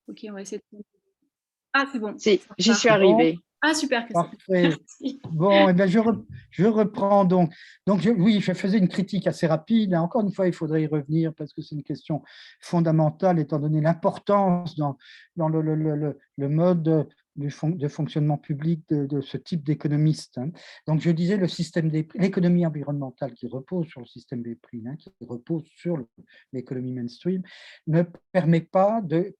OK, on va essayer de ah, c'est bon, Si, ça j'y repart. suis C'est bon? arrivée. Ah super, Christophe. Parfait. Merci. Bon, eh bien, je reprends donc. Donc, oui, je faisais une critique assez rapide. Encore une fois, il faudrait y revenir parce que c'est une question fondamentale, étant donné l'importance dans le mode de fonctionnement public de ce type d'économiste, hein. Donc, je disais, le système des prix, l'économie environnementale qui repose sur le système des prix, hein, qui repose sur l'économie mainstream, ne permet pas de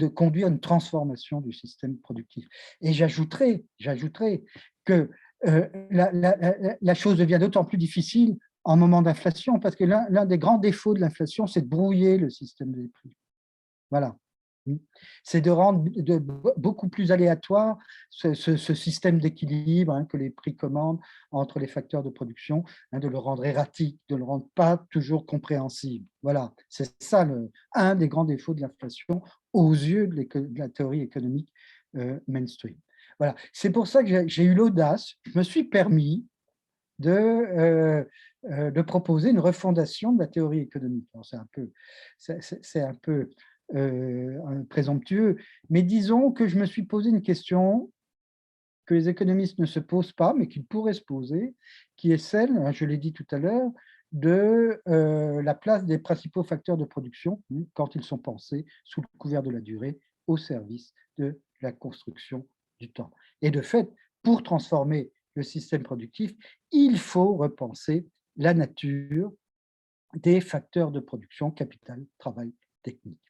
conduire une transformation du système productif. Et j'ajouterais que la chose devient d'autant plus difficile en moment d'inflation, parce que l'un des grands défauts de l'inflation, c'est de brouiller le système des prix. Voilà. C'est de rendre beaucoup plus aléatoire ce système d'équilibre, hein, que les prix commandent entre les facteurs de production, hein, de le rendre erratique, de le rendre pas toujours compréhensible. Voilà, c'est ça un des grands défauts de l'inflation aux yeux de la théorie économique mainstream. Voilà, c'est pour ça que j'ai eu l'audace, je me suis permis de proposer une refondation de la théorie économique. Alors, c'est un peu présomptueux, mais disons que je me suis posé une question que les économistes ne se posent pas, mais qu'ils pourraient se poser, qui est celle, hein, je l'ai dit tout à l'heure, de la place des principaux facteurs de production, hein, quand ils sont pensés sous le couvert de la durée, au service de la construction du temps. Et de fait, pour transformer le système productif, il faut repenser la nature des facteurs de production, capital, travail, technique.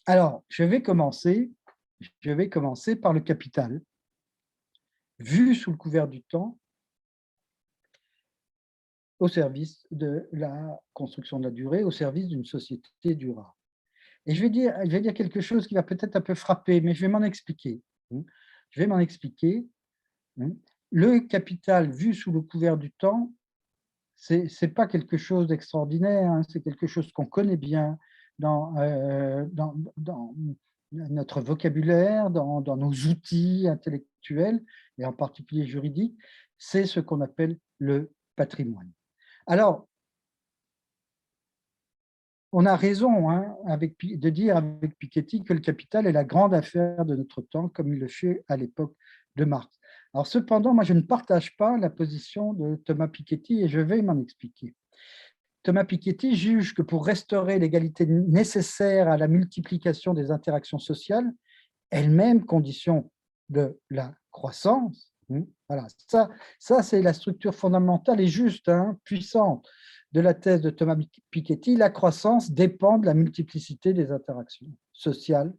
Alors, je vais commencer par le capital, vu sous le couvert du temps, au service de la construction de la durée, au service d'une société durable. Et je vais dire quelque chose qui va peut-être un peu frapper, mais je vais m'en expliquer. Je vais m'en expliquer. Le capital vu sous le couvert du temps, c'est pas quelque chose d'extraordinaire, hein, c'est quelque chose qu'on connaît bien dans notre vocabulaire, dans nos outils intellectuels, et en particulier juridiques, c'est ce qu'on appelle le patrimoine. Alors, on a raison, hein, de dire avec Piketty que le capital est la grande affaire de notre temps, comme il le fut à l'époque de Marx. Alors cependant, moi je ne partage pas la position de Thomas Piketty et je vais m'en expliquer. Thomas Piketty juge que pour restaurer l'égalité nécessaire à la multiplication des interactions sociales, elle-même condition de la croissance, voilà, ça c'est la structure fondamentale et juste, hein, puissante de la thèse de Thomas Piketty. La croissance dépend de la multiplicité des interactions sociales,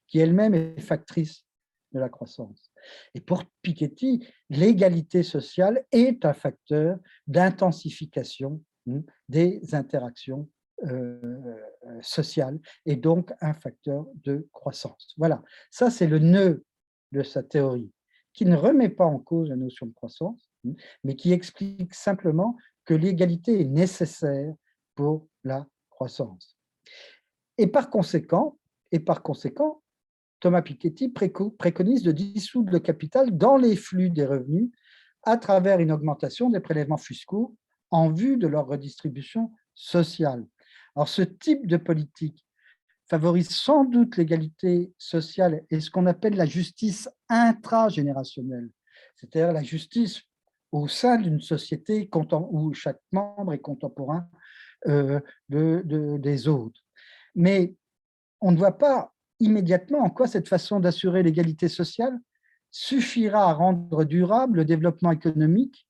qui elle-même est factrice de la croissance. Et pour Piketty, l'égalité sociale est un facteur d'intensification des interactions sociales et donc un facteur de croissance. Voilà, ça c'est le nœud de sa théorie, qui ne remet pas en cause la notion de croissance, mais qui explique simplement que l'égalité est nécessaire pour la croissance. Et par conséquent, Thomas Piketty préconise de dissoudre le capital dans les flux des revenus à travers une augmentation des prélèvements fiscaux en vue de leur redistribution sociale. Alors, ce type de politique favorise sans doute l'égalité sociale et ce qu'on appelle la justice intragénérationnelle, c'est-à-dire la justice au sein d'une société où chaque membre est contemporain des autres. Mais on ne voit pas immédiatement en quoi cette façon d'assurer l'égalité sociale suffira à rendre durable le développement économique,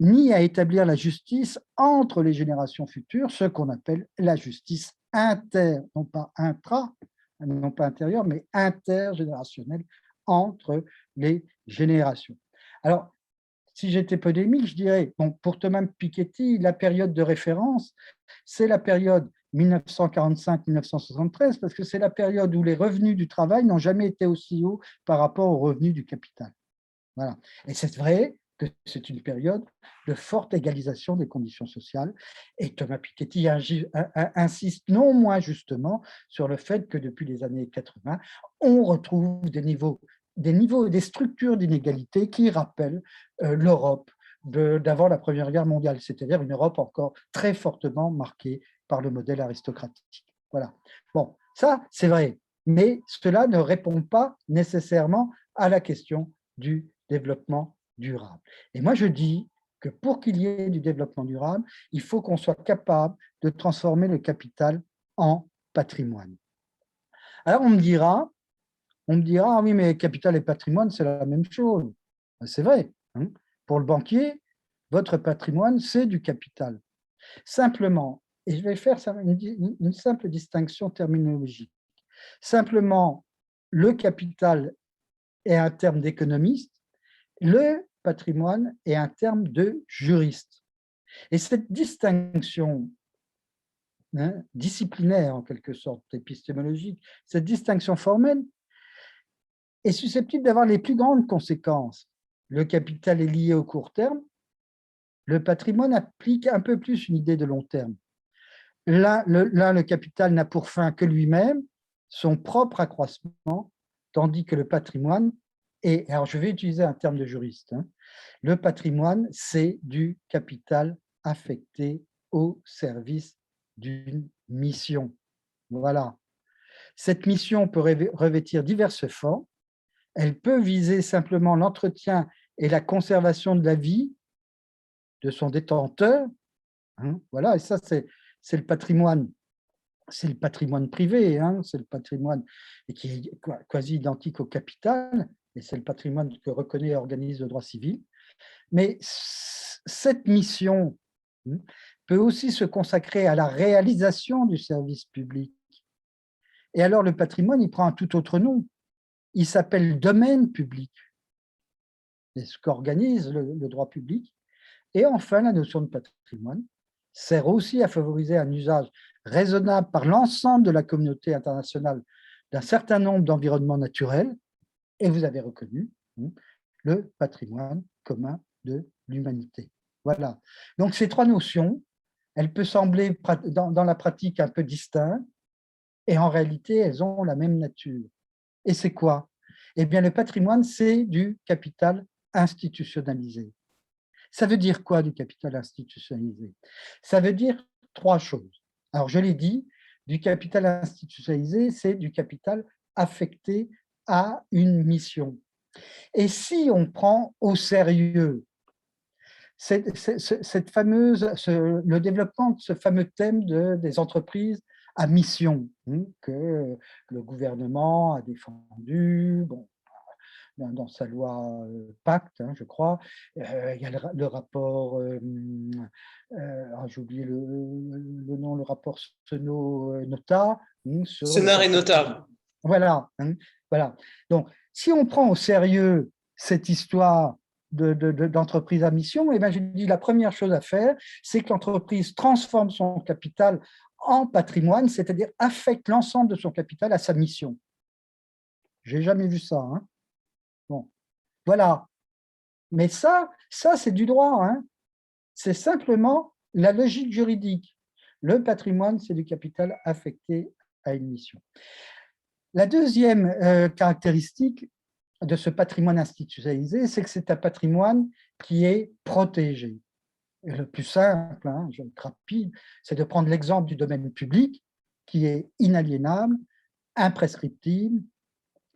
ni à établir la justice entre les générations futures, ce qu'on appelle la justice non pas non pas intérieure, mais intergénérationnelle entre les générations. Alors, si j'étais polémique, je dirais, bon, pour Thomas Piketty, la période de référence, c'est la période 1945-1973, parce que c'est la période où les revenus du travail n'ont jamais été aussi hauts par rapport aux revenus du capital. Voilà. Et c'est vrai que c'est une période de forte égalisation des conditions sociales. Et Thomas Piketty insiste non moins justement sur le fait que depuis les années 80, on retrouve des niveaux et des structures d'inégalité qui rappellent l'Europe d'avant la Première Guerre mondiale, c'est-à-dire une Europe encore très fortement marquée par le modèle aristocratique. Voilà. Bon, ça, c'est vrai, mais cela ne répond pas nécessairement à la question du développement durable. Et moi, je dis que pour qu'il y ait du développement durable, il faut qu'on soit capable de transformer le capital en patrimoine. Alors, on me dira, ah oui, mais capital et patrimoine, c'est la même chose. C'est vrai. Hein. Pour le banquier, votre patrimoine, c'est du capital. Simplement, et je vais faire une simple distinction terminologique. Simplement, le capital est un terme d'économiste, le patrimoine est un terme de juriste. Et cette distinction disciplinaire, en quelque sorte, épistémologique, cette distinction formelle est susceptible d'avoir les plus grandes conséquences. Le capital est lié au court terme, le patrimoine applique un peu plus une idée de long terme. Là, le capital n'a pour fin que lui-même, son propre accroissement, tandis que le patrimoine est, alors je vais utiliser un terme de juriste, le patrimoine, c'est du capital affecté au service d'une mission. Voilà. Cette mission peut revêtir diverses formes. Elle peut viser simplement l'entretien et la conservation de la vie de son détenteur. Voilà, et ça, c'est le patrimoine. C'est le patrimoine privé, c'est le patrimoine qui est quasi identique au capital, et c'est le patrimoine que reconnaît et organise le droit civil. Mais cette mission peut aussi se consacrer à la réalisation du service public. Et alors, le patrimoine, il prend un tout autre nom. Il s'appelle domaine public. C'est ce qu'organise le droit public. Et enfin, la notion de patrimoine sert aussi à favoriser un usage raisonnable par l'ensemble de la communauté internationale d'un certain nombre d'environnements naturels, et vous avez reconnu le patrimoine commun de l'humanité. Voilà. Donc, ces trois notions, elles peuvent sembler dans la pratique un peu distinctes, et en réalité, elles ont la même nature. Et c'est quoi? Eh bien, le patrimoine, c'est du capital institutionnalisé. Ça veut dire quoi du capital institutionnalisé? Ça veut dire trois choses. Alors, je l'ai dit, du capital institutionnalisé, c'est du capital affecté à une mission. Et si on prend au sérieux le développement de ce fameux thème des entreprises à mission que le gouvernement a défendu, dans sa loi Pacte, je crois. Il y a le rapport, j'ai oublié le nom, le rapport Senot-Nota. Senard et Nota. Voilà, voilà. Donc, si on prend au sérieux cette histoire d'entreprise à mission, je dis la première chose à faire, c'est que l'entreprise transforme son capital en patrimoine, c'est-à-dire affecte l'ensemble de son capital à sa mission. Je n'ai jamais vu ça. Bon, voilà. Mais ça c'est du droit. C'est simplement la logique juridique. Le patrimoine, c'est du capital affecté à une mission. La deuxième caractéristique de ce patrimoine institutionnalisé, c'est que c'est un patrimoine qui est protégé. Et le plus simple, je vais être rapide, c'est de prendre l'exemple du domaine public qui est inaliénable, imprescriptible,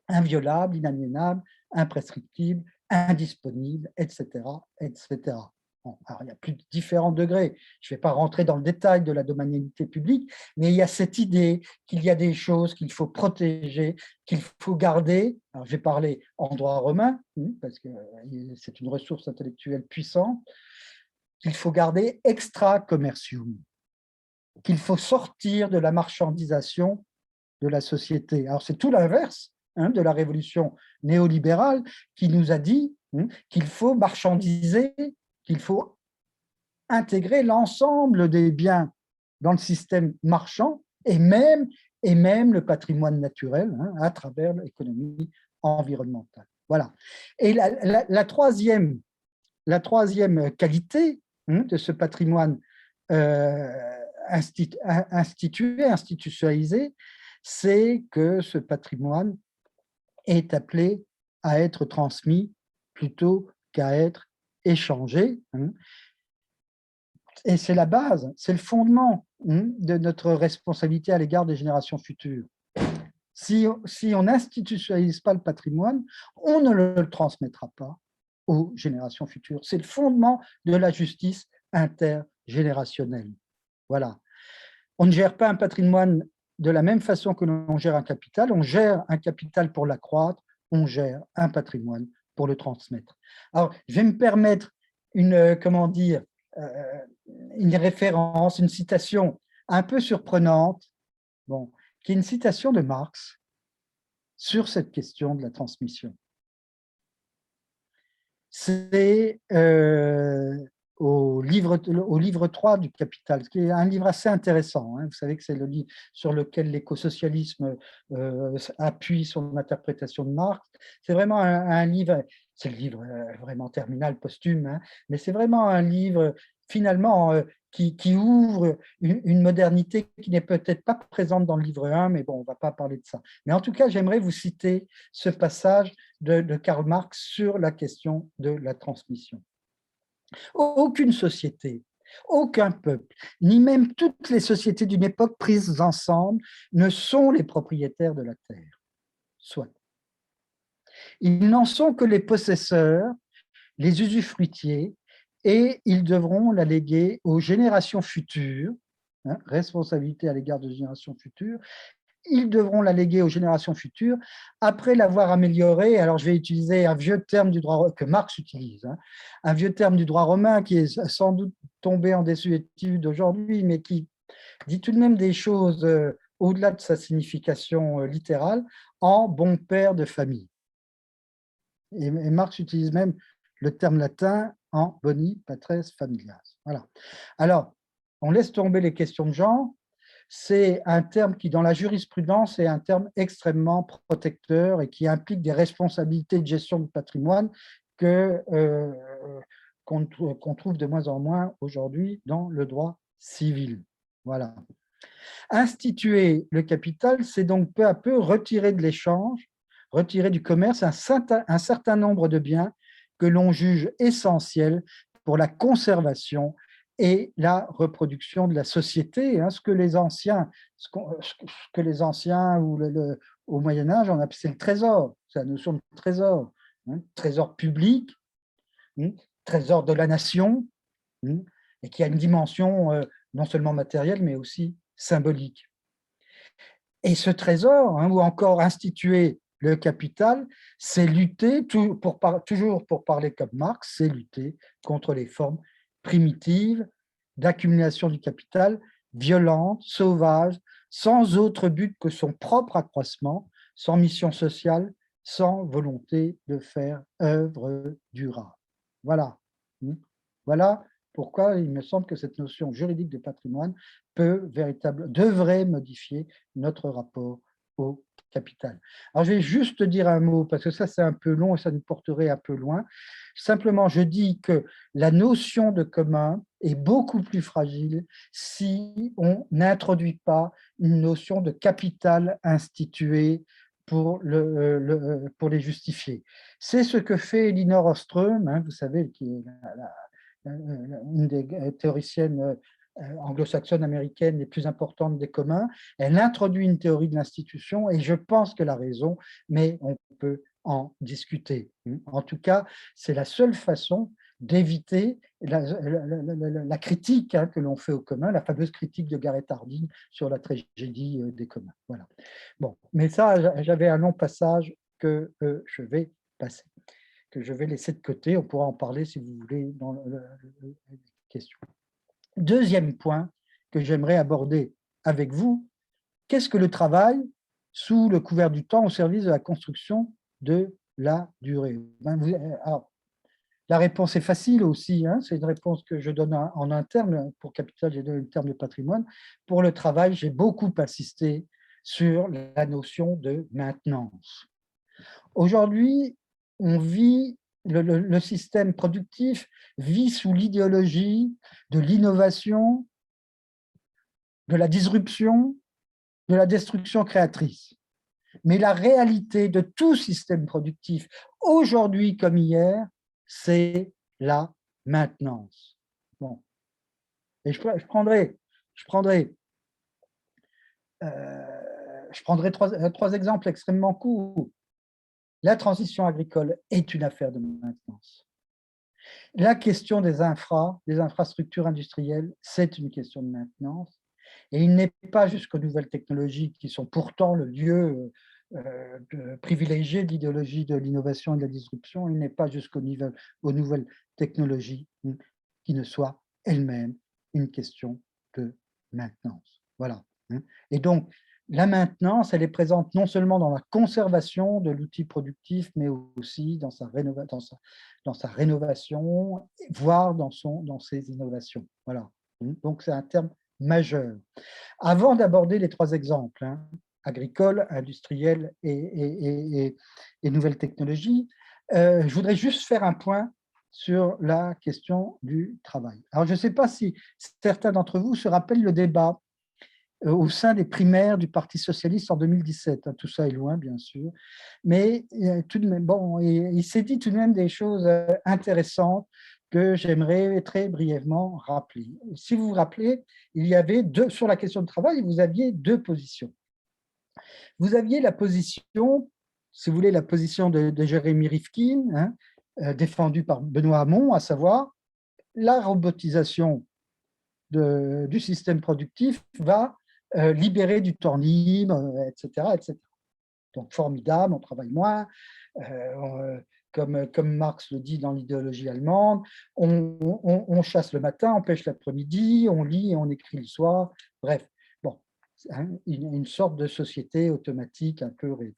inviolable, inaliénable, imprescriptible, indisponible, etc. etc. Bon, alors, il y a plus de différents degrés. Je ne vais pas rentrer dans le détail de la domanialité publique, mais il y a cette idée qu'il y a des choses qu'il faut protéger, qu'il faut garder. Alors, j'ai parlé en droit romain, parce que c'est une ressource intellectuelle puissante, qu'il faut garder extra commercium, qu'il faut sortir de la marchandisation de la société. Alors, c'est tout l'inverse de la révolution néolibérale qui nous a dit qu'il faut marchandiser, qu'il faut intégrer l'ensemble des biens dans le système marchand et même le patrimoine naturel à travers l'économie environnementale. Voilà. Et la troisième qualité de ce patrimoine institutionnalisé, c'est que ce patrimoine est appelé à être transmis plutôt qu'à être échangé. Et c'est la base, c'est le fondement de notre responsabilité à l'égard des générations futures. Si on n'institutionnalise pas le patrimoine, on ne le transmettra pas aux générations futures. C'est le fondement de la justice intergénérationnelle. Voilà. On ne gère pas un patrimoine de la même façon que l'on gère un capital. On gère un capital pour l'accroître, on gère un patrimoine pour le transmettre. Alors, je vais me permettre une, comment dire, une référence, une citation un peu surprenante, bon, qui est une citation de Marx sur cette question de la transmission. C'est au livre 3 du Capital, qui est un livre assez intéressant. Hein. Vous savez que c'est le livre sur lequel l'écosocialisme appuie son interprétation de Marx. C'est vraiment un livre, c'est le livre vraiment terminal, posthume, hein, mais c'est vraiment un livre finalement qui ouvre une modernité qui n'est peut-être pas présente dans le livre 1, mais bon, on ne va pas parler de ça. Mais en tout cas, j'aimerais vous citer ce passage de Karl Marx sur la question de la transmission. Aucune société, aucun peuple, ni même toutes les sociétés d'une époque prises ensemble ne sont les propriétaires de la terre. Soit. Ils n'en sont que les possesseurs, les usufruitiers, et ils devront la léguer aux générations futures, hein, responsabilité à l'égard des générations futures, ils devront la léguer aux générations futures après l'avoir améliorée. Alors, je vais utiliser un vieux terme du droit que Marx utilise, hein, un vieux terme du droit romain qui est sans doute tombé en désuétude aujourd'hui, mais qui dit tout de même des choses au-delà de sa signification littérale, en bon père de famille. Et Marx utilise même le terme latin en boni patres familias. Voilà. Alors, on laisse tomber les questions de genre. C'est un terme qui, dans la jurisprudence, est un terme extrêmement protecteur et qui implique des responsabilités de gestion de patrimoine qu'on trouve de moins en moins aujourd'hui dans le droit civil. Voilà. Instituer le capital, c'est donc peu à peu retirer de l'échange, retirer du commerce un certain nombre de biens que l'on juge essentiels pour la conservation et la reproduction de la société, hein, ce que les anciens ou au Moyen-Âge, on appelait le trésor, c'est la notion de trésor, hein, trésor public, hein, trésor de la nation, hein, et qui a une dimension non seulement matérielle, mais aussi symbolique. Et ce trésor, hein, ou encore instituer le capital, c'est lutter, toujours pour parler comme Marx, c'est lutter contre les formes primitives d'accumulation du capital, violente, sauvage, sans autre but que son propre accroissement, sans mission sociale, sans volonté de faire œuvre durable. Voilà. Voilà pourquoi il me semble que cette notion juridique de patrimoine devrait modifier notre rapport au capital. Alors, je vais juste dire un mot, parce que ça, c'est un peu long et ça nous porterait un peu loin. Simplement, je dis que la notion de commun est beaucoup plus fragile si on n'introduit pas une notion de capital institué pour les justifier. C'est ce que fait Elinor Ostrom, hein, vous savez, qui est une des théoriciennes anglo-saxonne américaine les plus importantes des communs. Elle introduit une théorie de l'institution et je pense qu'elle a raison, mais on peut en discuter. En tout cas, c'est la seule façon d'éviter la critique, hein, que l'on fait aux communs, la fameuse critique de Garrett Hardin sur la tragédie des communs. Voilà. Bon, mais ça, j'avais un long passage que je vais passer, que je vais laisser de côté. On pourra en parler si vous voulez dans la question. Deuxième point que j'aimerais aborder avec vous, qu'est-ce que le travail sous le couvert du temps au service de la construction de la durée? Alors, la réponse est facile aussi, hein, c'est une réponse que je donne en interne. Pour capital, j'ai donné le terme de patrimoine. Pour le travail, j'ai beaucoup insisté sur la notion de maintenance. Aujourd'hui, on vit, le système productif vit sous l'idéologie de l'innovation, de la disruption, de la destruction créatrice. Mais la réalité de tout système productif, aujourd'hui comme hier, c'est la maintenance. Bon. Et je prendrai je prendrai trois exemples extrêmement courts. La transition agricole est une affaire de maintenance. La question des infrastructures industrielles, c'est une question de maintenance. Et il n'est pas jusqu'aux nouvelles technologies qui sont pourtant le lieu privilégié de l'idéologie de l'innovation et de la disruption, il n'est pas aux nouvelles technologies qui ne soient elles-mêmes une question de maintenance. Voilà. Et donc, la maintenance, elle est présente non seulement dans la conservation de l'outil productif, mais aussi dans sa rénovation, voire dans ses innovations. Voilà. Donc, c'est un terme majeur. Avant d'aborder les trois exemples, agricoles, industriels et nouvelles technologies, je voudrais juste faire un point sur la question du travail. Alors, je ne sais pas si certains d'entre vous se rappellent le débat au sein des primaires du Parti socialiste en 2017. Tout ça est loin, bien sûr, mais tout de même, bon, il s'est dit tout de même des choses intéressantes que j'aimerais très brièvement rappeler. Si vous vous rappelez, il y avait sur la question du travail, vous aviez deux positions. Vous aviez la position, si vous voulez, la position de Jérémy Rifkin, défendue par Benoît Hamon, à savoir la robotisation du système productif va libérer du temps libre, etc., etc. Donc, formidable, on travaille moins. Comme Marx le dit dans l'idéologie allemande, on chasse le matin, on pêche l'après-midi, on lit et on écrit le soir. Bref, bon, une sorte de société automatique un peu rêvée.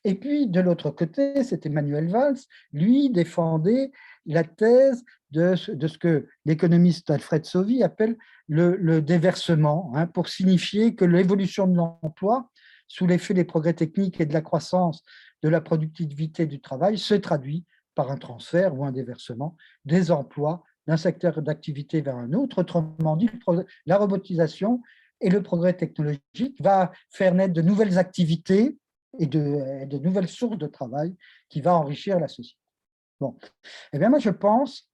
Et puis, de l'autre côté, c'était Manuel Valls, lui défendait la thèse de ce que l'économiste Alfred Sauvy appelle le déversement, pour signifier que l'évolution de l'emploi, sous l'effet des progrès techniques et de la croissance de la productivité du travail, se traduit par un transfert ou un déversement des emplois d'un secteur d'activité vers un autre. Autrement dit, la robotisation et le progrès technologique va faire naître de nouvelles activités et de nouvelles sources de travail qui va enrichir la société. Bon, eh bien moi je pense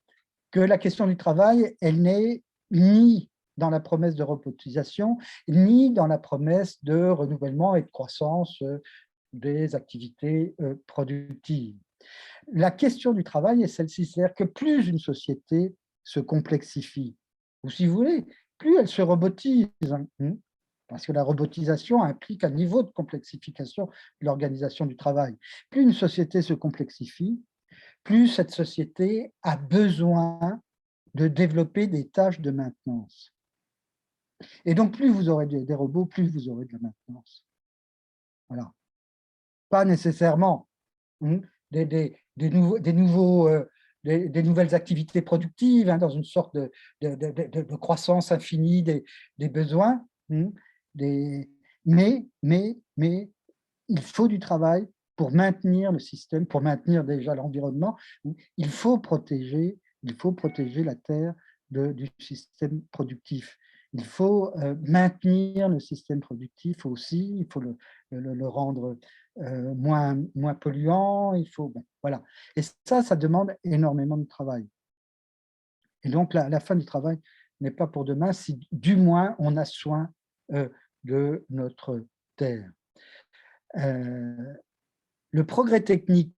que la question du travail, elle n'est ni dans la promesse de robotisation, ni dans la promesse de renouvellement et de croissance des activités productives. La question du travail est celle-ci, c'est-à-dire que plus une société se complexifie, ou si vous voulez, plus elle se robotise, parce que la robotisation implique un niveau de complexification de l'organisation du travail. Plus une société se complexifie, plus cette société a besoin de développer des tâches de maintenance. Et donc, plus vous aurez des robots, plus vous aurez de la maintenance. Voilà. Pas nécessairement des nouvelles activités productives dans une sorte de croissance infinie des besoins, mais il faut du travail pour maintenir le système, pour maintenir déjà l'environnement. Il faut protéger la terre du système productif. Il faut maintenir le système productif aussi, il faut le rendre moins polluant, voilà. Et ça demande énormément de travail. Et donc, la fin du travail n'est pas pour demain si du moins on a soin de notre terre. Le progrès technique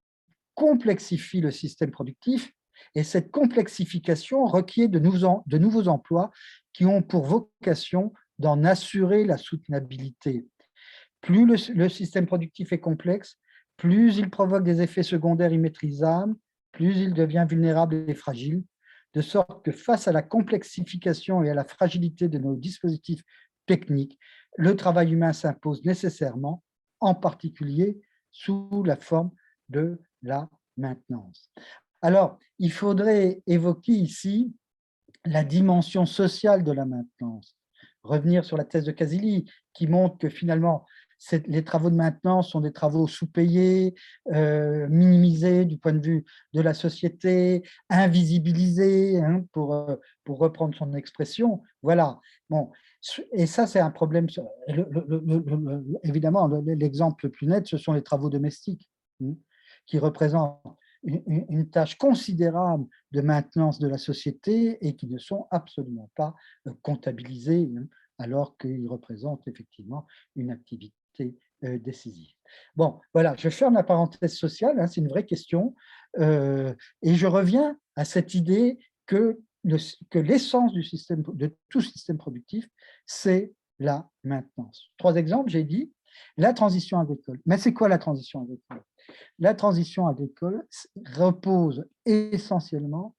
complexifie le système productif et cette complexification requiert de nouveaux emplois qui ont pour vocation d'en assurer la soutenabilité. Plus le système productif est complexe, plus il provoque des effets secondaires immaîtrisables, plus il devient vulnérable et fragile, de sorte que face à la complexification et à la fragilité de nos dispositifs techniques, le travail humain s'impose nécessairement, en particulier sous la forme de la maintenance. Alors, il faudrait évoquer ici la dimension sociale de la maintenance. Revenir sur la thèse de Casilli, qui montre que finalement, les travaux de maintenance sont des travaux sous-payés, minimisés du point de vue de la société, invisibilisés, pour reprendre son expression. Voilà. Bon. Et ça, c'est un problème. Évidemment, l'exemple le plus net, ce sont les travaux domestiques, qui représentent une tâche considérable de maintenance de la société et qui ne sont absolument pas comptabilisés alors qu'ils représentent effectivement une activité décisive. Bon, voilà, je ferme la parenthèse sociale, hein, c'est une vraie question, et je reviens à cette idée que l'essence du système, de tout système productif, c'est la maintenance. 3 exemples, j'ai dit, la transition agricole. Mais c'est quoi la transition agricole? La transition agricole repose essentiellement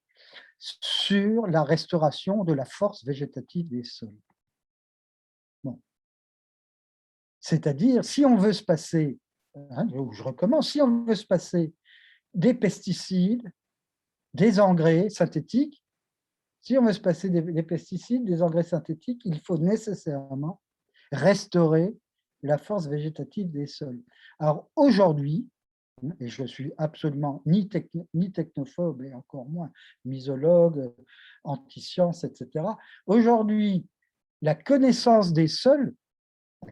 sur la restauration de la force végétative des sols. Bon. C'est-à-dire, si on veut se passer, hein, je recommence, si on veut se passer des pesticides, des engrais synthétiques, si on veut se passer des pesticides, des engrais synthétiques, il faut nécessairement restaurer la force végétative des sols. Alors aujourd'hui, et je suis absolument ni technophobe et encore moins misologue, anti-science, etc. Aujourd'hui, la connaissance des sols,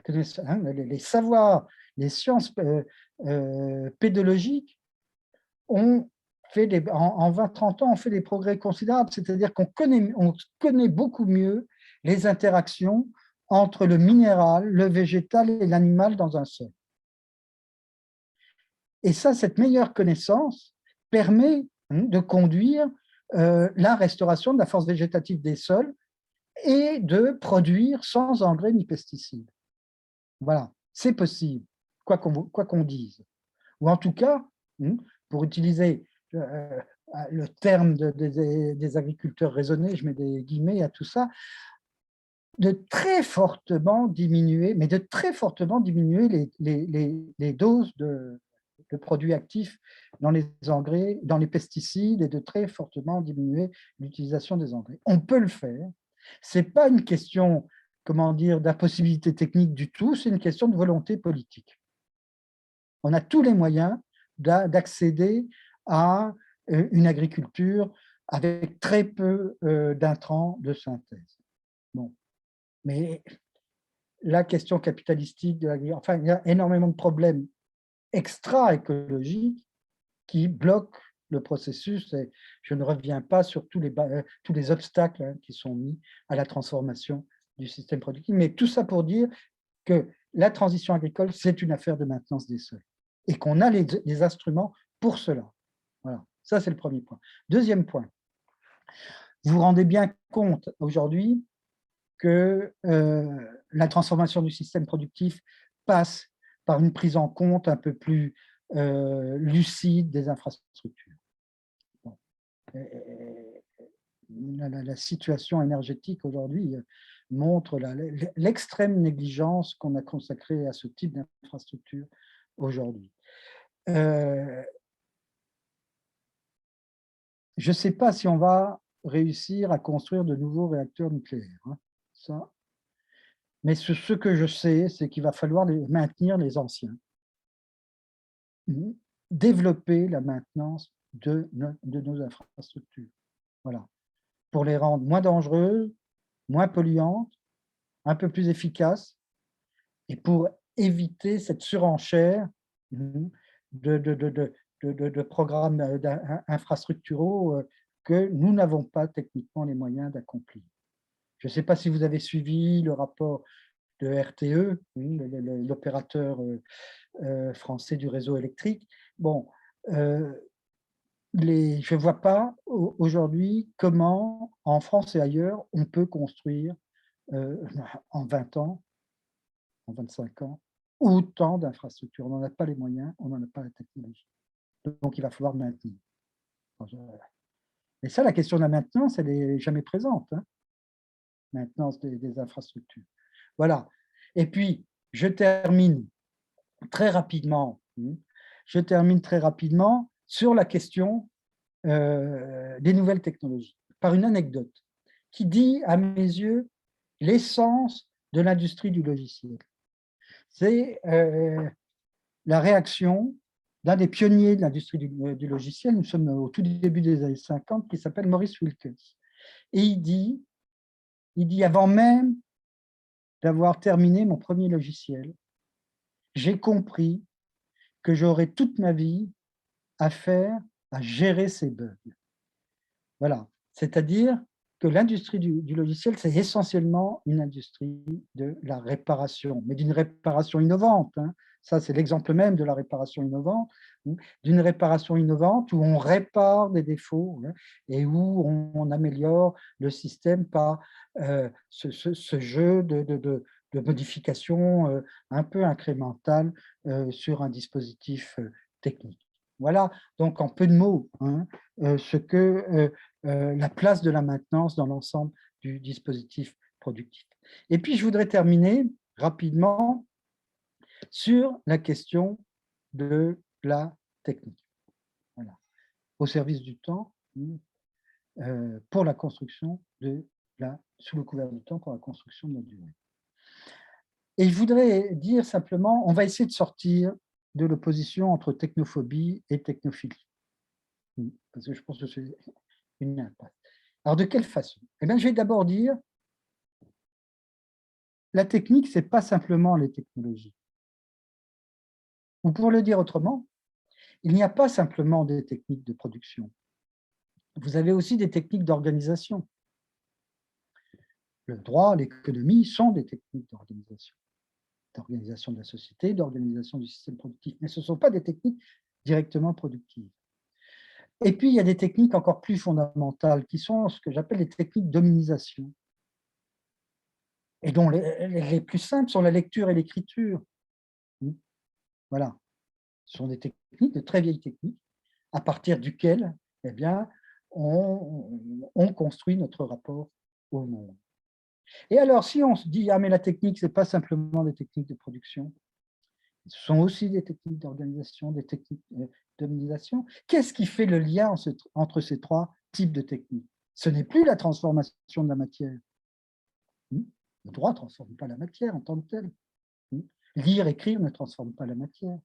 les savoirs, les sciences pédologiques ont fait en 20-30 ans, on fait des progrès considérables, c'est-à-dire qu'on connaît beaucoup mieux les interactions entre le minéral, le végétal et l'animal dans un sol. Et ça, cette meilleure connaissance permet de conduire la restauration de la force végétative des sols et de produire sans engrais ni pesticides. Voilà, c'est possible, quoi qu'on dise. Ou en tout cas, pour utiliser le terme des agriculteurs raisonnés, je mets des guillemets à tout ça, de très fortement diminuer, mais de très fortement diminuer les doses de produits actifs dans les engrais, dans les pesticides, et de très fortement diminuer l'utilisation des engrais. On peut le faire. Ce n'est pas une question, comment dire, d'impossibilité technique du tout, c'est une question de volonté politique. On a tous les moyens d'accéder à une agriculture avec très peu d'intrants de synthèse. Bon. Mais la question capitalistique de l'agriculture, enfin, il y a énormément de problèmes extra-écologiques qui bloquent le processus. Et je ne reviens pas sur tous les obstacles qui sont mis à la transformation du système productif, mais tout ça pour dire que la transition agricole, c'est une affaire de maintenance des sols et qu'on a les instruments pour cela. Voilà, ça c'est le premier point. Deuxième point, vous vous rendez bien compte aujourd'hui que la transformation du système productif passe par une prise en compte un peu plus lucide des infrastructures. Bon. La situation énergétique aujourd'hui montre l'extrême négligence qu'on a consacrée à ce type d'infrastructure aujourd'hui. Je ne sais pas si on va réussir à construire de nouveaux réacteurs nucléaires. Hein, ça. Mais ce que je sais, c'est qu'il va falloir maintenir les anciens. Développer la maintenance de nos infrastructures. Voilà. Pour les rendre moins dangereuses, moins polluantes, un peu plus efficaces, et pour éviter cette surenchère de programmes infrastructuraux que nous n'avons pas techniquement les moyens d'accomplir. Je ne sais pas si vous avez suivi le rapport de RTE, l'opérateur français du réseau électrique. Bon, je ne vois pas aujourd'hui comment, en France et ailleurs, on peut construire en 20 ans, en 25 ans, autant d'infrastructures. On n'en a pas les moyens, on n'en a pas la technologie. Donc, il va falloir maintenir. Et ça, la question de la maintenance, elle n'est jamais présente. Hein, maintenance des infrastructures. Voilà. Et puis, je termine très rapidement sur la question des nouvelles technologies, par une anecdote qui dit, à mes yeux, l'essence de l'industrie du logiciel. C'est la réaction d'un des pionniers de l'industrie du logiciel, nous sommes au tout début des années 50, qui s'appelle Maurice Wilkins. Et il dit, avant même d'avoir terminé mon premier logiciel, j'ai compris que j'aurais toute ma vie à gérer ces bugs. Voilà, c'est-à-dire que l'industrie du logiciel, c'est essentiellement une industrie de la réparation, mais d'une réparation innovante. Ça, c'est l'exemple même de la réparation innovante, d'une réparation innovante où on répare des défauts et où on améliore le système par ce jeu de modification un peu incrémentale sur un dispositif technique. Voilà, donc en peu de mots, ce que la place de la maintenance dans l'ensemble du dispositif productif. Et puis, je voudrais terminer rapidement sur la question de la technique. Voilà. Au service du temps, pour la construction sous le couvert du temps, pour la construction de la durée. Et je voudrais dire simplement, on va essayer de sortir de l'opposition entre technophobie et technophilie. Parce que je pense que c'est une impasse. Alors, de quelle façon? Eh bien, je vais d'abord dire, la technique, ce n'est pas simplement les technologies. Ou pour le dire autrement, il n'y a pas simplement des techniques de production. Vous avez aussi des techniques d'organisation. Le droit, l'économie sont des techniques d'organisation de la société, d'organisation du système productif, mais ce ne sont pas des techniques directement productives. Et puis, il y a des techniques encore plus fondamentales qui sont ce que j'appelle les techniques d'hominisation, et dont les plus simples sont la lecture et l'écriture. Voilà. Ce sont des techniques, de très vieilles techniques, à partir duquel eh bien, on construit notre rapport au monde. Et alors, si on se dit, ah, mais la technique, ce n'est pas simplement des techniques de production, ce sont aussi des techniques d'organisation, des techniques d'hominisation, qu'est-ce qui fait le lien entre ces trois types de techniques? Ce n'est plus la transformation de la matière. Le droit ne transforme pas la matière en tant que telle. Lire, écrire ne transforme pas la matière.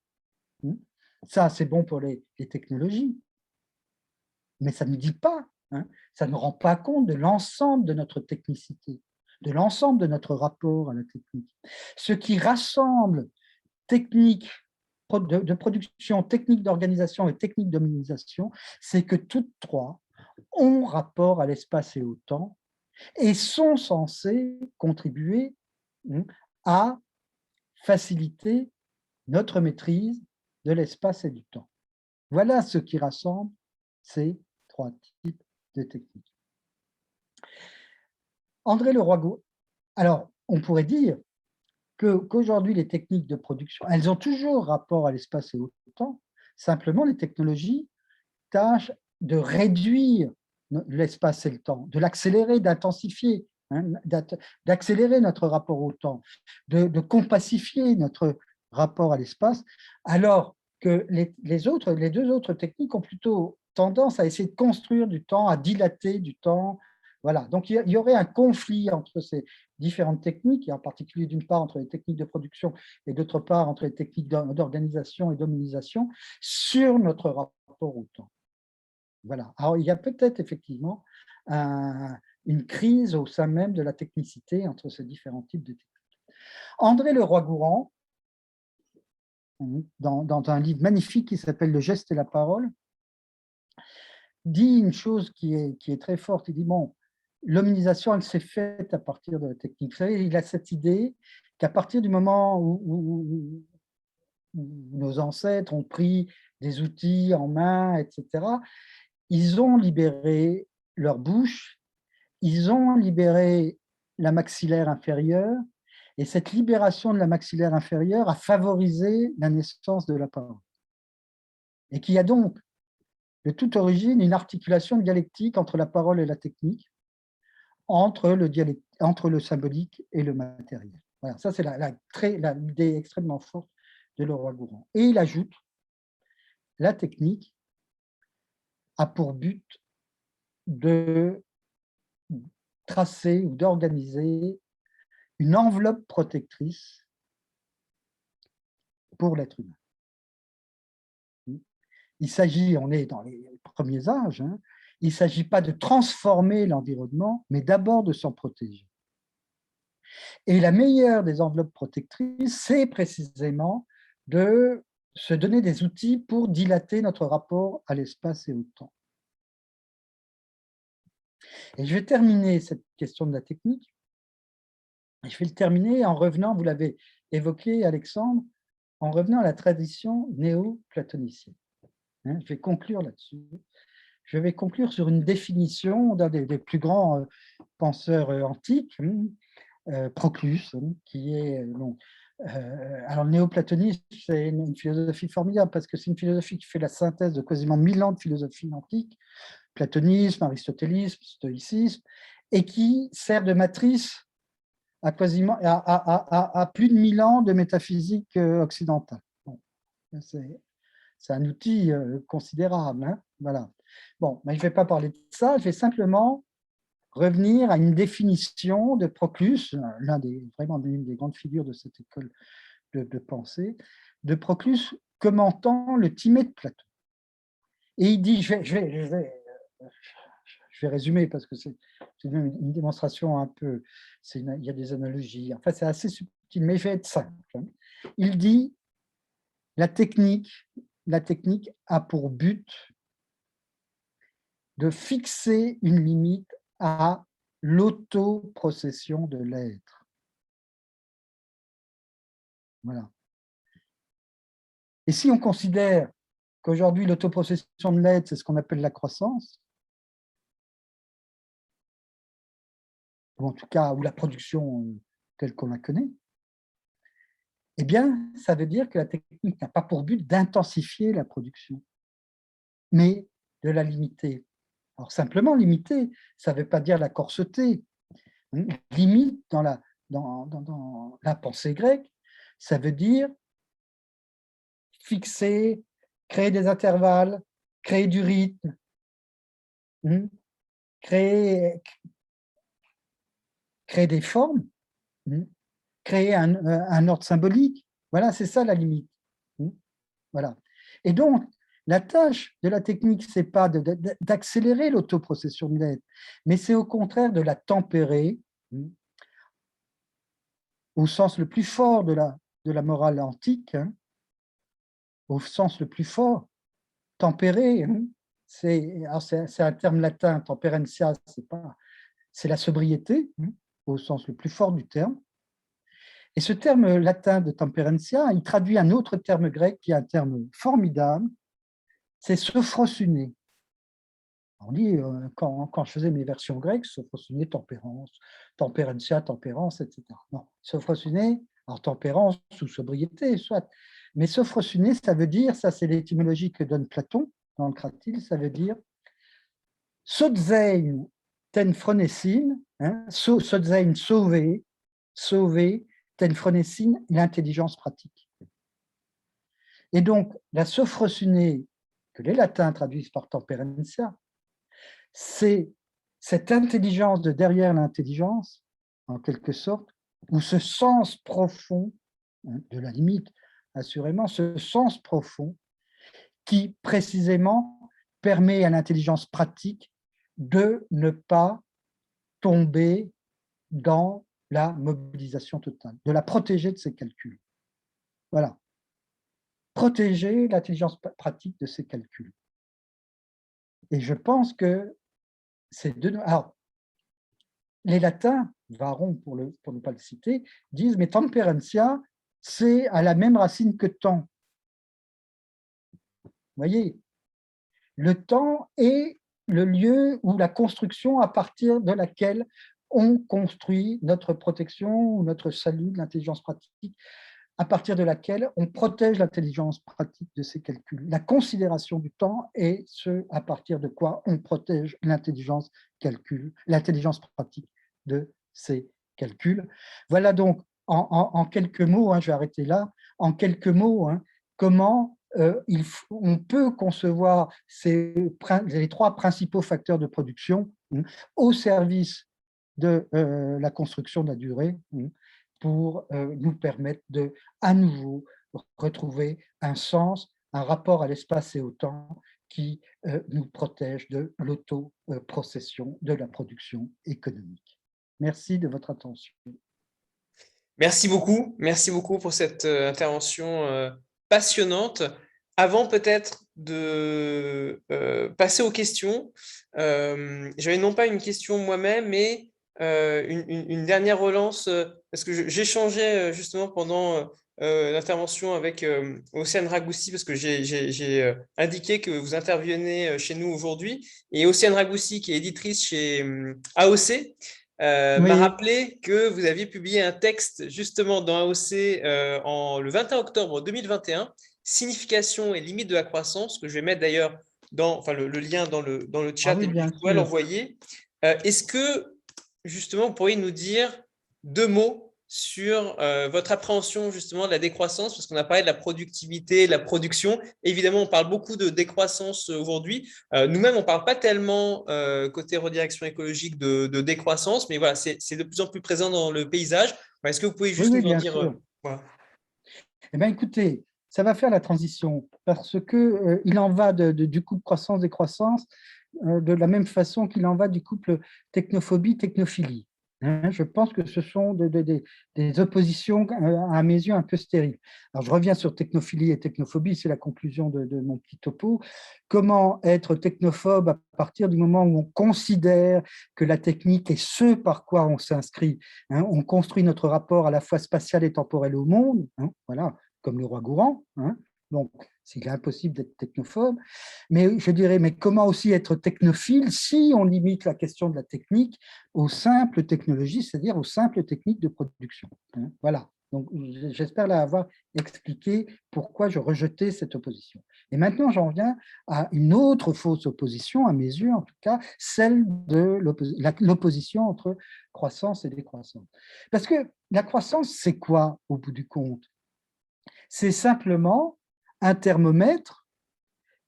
Ça, c'est bon pour les technologies. Mais ça ne dit pas, ça ne rend pas compte de l'ensemble de notre technicité, de l'ensemble de notre rapport à la technique. Ce qui rassemble technique de production, technique d'organisation et technique d'hominisation, c'est que toutes trois ont rapport à l'espace et au temps et sont censées contribuer à faciliter notre maîtrise de l'espace et du temps. Voilà ce qui rassemble ces trois types de techniques. André Leroi-Gourhan, alors on pourrait dire qu'aujourd'hui les techniques de production, elles ont toujours rapport à l'espace et au temps, simplement les technologies tâchent de réduire l'espace et le temps, de l'accélérer, d'intensifier, d'accélérer notre rapport au temps, de compacifier notre rapport à l'espace, alors que les deux autres techniques ont plutôt tendance à essayer de construire du temps, à dilater du temps. Voilà. Donc, il y aurait un conflit entre ces différentes techniques, et en particulier d'une part entre les techniques de production et d'autre part entre les techniques d'organisation et d'hominisation sur notre rapport au temps. Voilà. Alors, il y a peut-être effectivement une crise au sein même de la technicité entre ces différents types de techniques. André Leroi-Gourhan, dans un livre magnifique qui s'appelle « Le geste et la parole », dit une chose qui est très forte. Il dit, bon, l'hominisation, elle s'est faite à partir de la technique. Vous savez, il a cette idée qu'à partir du moment où nos ancêtres ont pris des outils en main, etc., ils ont libéré leur bouche, ils ont libéré la maxillaire inférieure, et cette libération de la maxillaire inférieure a favorisé la naissance de la parole. Et qu'il y a donc, de toute origine, une articulation dialectique entre la parole et la technique, entre le symbolique et le matériel. Voilà, ça c'est l'idée extrêmement forte de Leroi-Gourhan. Et il ajoute, la technique a pour but de tracer ou d'organiser une enveloppe protectrice pour l'être humain. Il s'agit, on est dans les premiers âges, il ne s'agit pas de transformer l'environnement, mais d'abord de s'en protéger. Et la meilleure des enveloppes protectrices, c'est précisément de se donner des outils pour dilater notre rapport à l'espace et au temps. Et je vais terminer cette question de la technique. Et je vais le terminer en revenant, vous l'avez évoqué, Alexandre, en revenant à la tradition néo-platonicienne. Je vais conclure là-dessus. Je vais conclure sur une définition d'un des plus grands penseurs antiques, Proclus, qui est... alors, le néoplatonisme, c'est une philosophie formidable parce que c'est une philosophie qui fait la synthèse de quasiment 1000 ans de philosophie antique, platonisme, aristotélisme, stoïcisme, et qui sert de matrice à, quasiment, à plus de 1000 ans de métaphysique occidentale. Bon, c'est un outil considérable. Hein, voilà. Bon, mais je ne vais pas parler de ça, je vais simplement revenir à une définition de Proclus, vraiment l'une des grandes figures de cette école de pensée, de Proclus commentant le Timée de Platon. Et il dit, je vais résumer parce que c'est une démonstration un peu, il y a des analogies, enfin c'est assez subtil, mais je vais être simple. Il dit, la technique a pour but de fixer une limite à l'autoprocession de l'être. Voilà. Et si on considère qu'aujourd'hui, l'autoprocession de l'être, c'est ce qu'on appelle la croissance, ou en tout cas, ou la production telle qu'on la connaît, eh bien, ça veut dire que la technique n'a pas pour but d'intensifier la production, mais de la limiter. Alors, simplement limiter, ça ne veut pas dire la corseter. Limite, dans la pensée grecque, ça veut dire fixer, créer des intervalles, créer du rythme, créer des formes, créer un ordre symbolique. Voilà, c'est ça la limite. Voilà. Et donc, la tâche de la technique, ce n'est pas d'accélérer l'autoprocession de l'être, mais c'est au contraire de la tempérer, au sens le plus fort de la morale antique, au sens le plus fort, tempérer, c'est un terme latin, temperentia, c'est la sobriété, au sens le plus fort du terme. Et ce terme latin de temperentia, il traduit un autre terme grec qui est un terme formidable, c'est sophrosuné. On dit, quand je faisais mes versions grecques, sophrosuné, tempérance, temperentia, tempérance, etc. Non, sophrosuné, alors tempérance ou sobriété, soit. Mais sophrosuné, ça veut dire, ça c'est l'étymologie que donne Platon dans le Cratyle, ça veut dire sotzein ten phronessin, sotzein sauver, ten phronessin, l'intelligence pratique. Et donc, la sophrosuné, que les latins traduisent par temperentia, c'est cette intelligence de derrière l'intelligence, en quelque sorte, ou ce sens profond, de la limite, assurément, ce sens profond qui, précisément, permet à l'intelligence pratique de ne pas tomber dans la mobilisation totale, de la protéger de ses calculs. Voilà. Protéger l'intelligence pratique de ses calculs. Et je pense que c'est de... Alors, les latins, Varron pour ne pas le citer, disent « mais temperentia, c'est à la même racine que temps ». Vous voyez, le temps est le lieu où la construction à partir de laquelle on construit notre protection ou notre salut de l'intelligence pratique, à partir de laquelle on protège l'intelligence pratique de ses calculs. La considération du temps est ce à partir de quoi on protège l'intelligence pratique de ses calculs. Voilà donc en quelques mots, je vais arrêter là, en quelques mots, comment on peut concevoir les trois principaux facteurs de production au service de la construction de la durée, pour nous permettre de, à nouveau, retrouver un sens, un rapport à l'espace et au temps qui nous protège de l'autoprocession de la production économique. Merci de votre attention. Merci beaucoup pour cette intervention passionnante. Avant peut-être de passer aux questions, j'avais non pas une question moi-même, mais une dernière relance, parce que j'échangeais justement pendant l'intervention avec Océane Ragoussi, parce que j'ai indiqué que vous intervenez chez nous aujourd'hui, et Océane Ragoussi, qui est éditrice chez AOC, m'a Oui, rappelé que vous aviez publié un texte justement dans AOC le 21 octobre 2021, Signification et limites de la croissance, que je vais mettre d'ailleurs enfin, le lien dans le ah chat oui, et puis bien je pourrais sûr. l'envoyer. Est-ce que justement vous pourriez nous dire deux mots sur votre appréhension justement de la décroissance, parce qu'on a parlé de la productivité, de la production. Évidemment, on parle beaucoup de décroissance aujourd'hui. Nous-mêmes, on ne parle pas tellement côté redirection écologique de décroissance, mais voilà, c'est de plus en plus présent dans le paysage. Est-ce que vous pouvez Oui, juste oui, nous en bien dire sûr. voilà. Eh bien, écoutez, ça va faire la transition parce que il en va du couple croissance-décroissance de la même façon qu'il en va du couple technophobie-technophilie. Hein, je pense que ce sont des oppositions à mes yeux un peu stériles. Alors, je reviens sur technophilie et technophobie, c'est la conclusion de mon petit topo. Comment être technophobe à partir du moment où on considère que la technique est ce par quoi on s'inscrit, hein, on construit notre rapport à la fois spatial et temporel au monde, hein, voilà, comme le roi Gourand. Hein, donc, c'est impossible d'être technophobe. Mais je dirais, mais comment aussi être technophile si on limite la question de la technique aux simples technologies, c'est-à-dire aux simples techniques de production. Hein, voilà. Donc, j'espère là avoir expliqué pourquoi je rejetais cette opposition. Et maintenant, j'en viens à une autre fausse opposition, à mes yeux en tout cas, celle de l'opposition entre croissance et décroissance. Parce que la croissance, c'est quoi au bout du compte? C'est simplement un thermomètre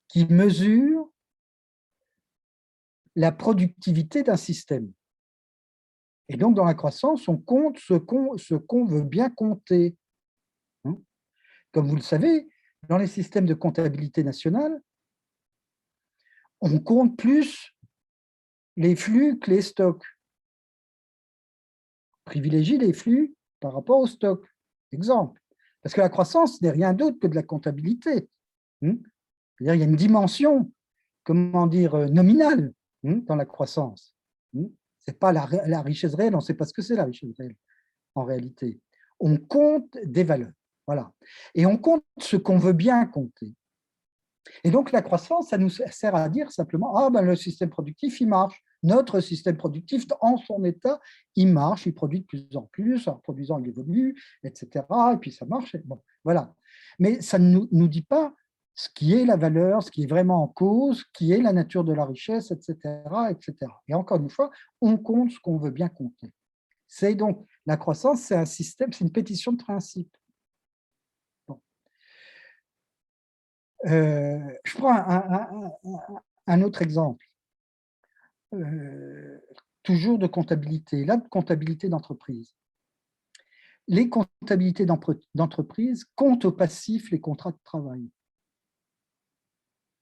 qui mesure la productivité d'un système. Et donc, dans la croissance, on compte ce qu'on veut bien compter. Comme vous le savez, dans les systèmes de comptabilité nationale, on compte plus les flux que les stocks. On privilégie les flux par rapport aux stocks. Exemple. Parce que la croissance n'est rien d'autre que de la comptabilité. C'est-à-dire, il y a une dimension, comment dire, nominale dans la croissance. Ce n'est pas la richesse réelle, on ne sait pas ce que c'est la richesse réelle en réalité. On compte des valeurs. Voilà. Et on compte ce qu'on veut bien compter. Et donc, la croissance, ça nous sert à dire simplement, ah ben le système productif, il marche. Notre système productif, en son état, il marche, il produit de plus en plus, en produisant, il évolue, etc. Et puis ça marche. Bon, voilà. Mais ça ne nous dit pas ce qui est la valeur, ce qui est vraiment en cause, qui est la nature de la richesse, etc., etc. Et encore une fois, on compte ce qu'on veut bien compter. C'est donc, la croissance, c'est un système, c'est une pétition de principe. Bon. Je prends un autre exemple, toujours de comptabilité, là, de comptabilité d'entreprise. Les comptabilités d'entreprise comptent au passif les contrats de travail.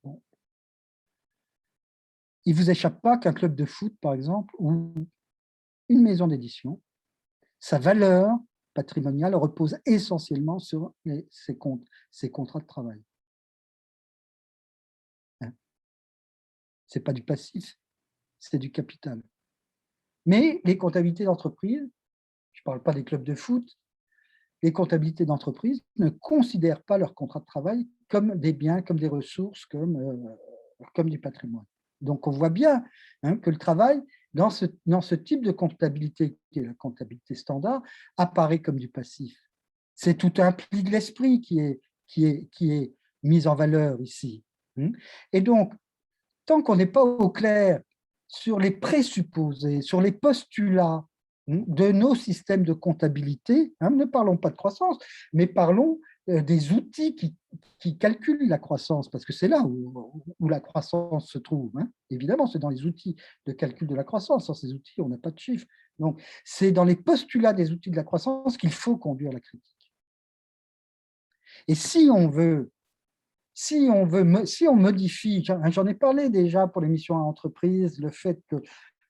Bon. Il ne vous échappe pas qu'un club de foot, par exemple, ou une maison d'édition, sa valeur patrimoniale repose essentiellement sur ses contrats de travail. Ce n'est pas du passif, c'est du capital. Mais les comptabilités d'entreprise, je ne parle pas des clubs de foot, les comptabilités d'entreprise ne considèrent pas leurs contrats de travail comme des biens, comme des ressources, comme du patrimoine. Donc, on voit bien que le travail, dans ce type de comptabilité, qui est la comptabilité standard, apparaît comme du passif. C'est tout un pli de l'esprit qui est mis en valeur ici. Et donc, tant qu'on n'est pas au clair sur les présupposés, sur les postulats de nos systèmes de comptabilité, ne parlons pas de croissance, mais parlons des outils qui calculent la croissance, parce que c'est là où la croissance se trouve. Évidemment, c'est dans les outils de calcul de la croissance. Sans ces outils, on n'a pas de chiffres. Donc, c'est dans les postulats des outils de la croissance qu'il faut conduire la critique. Et si on modifie, j'en ai parlé déjà pour les missions à entreprise, le fait que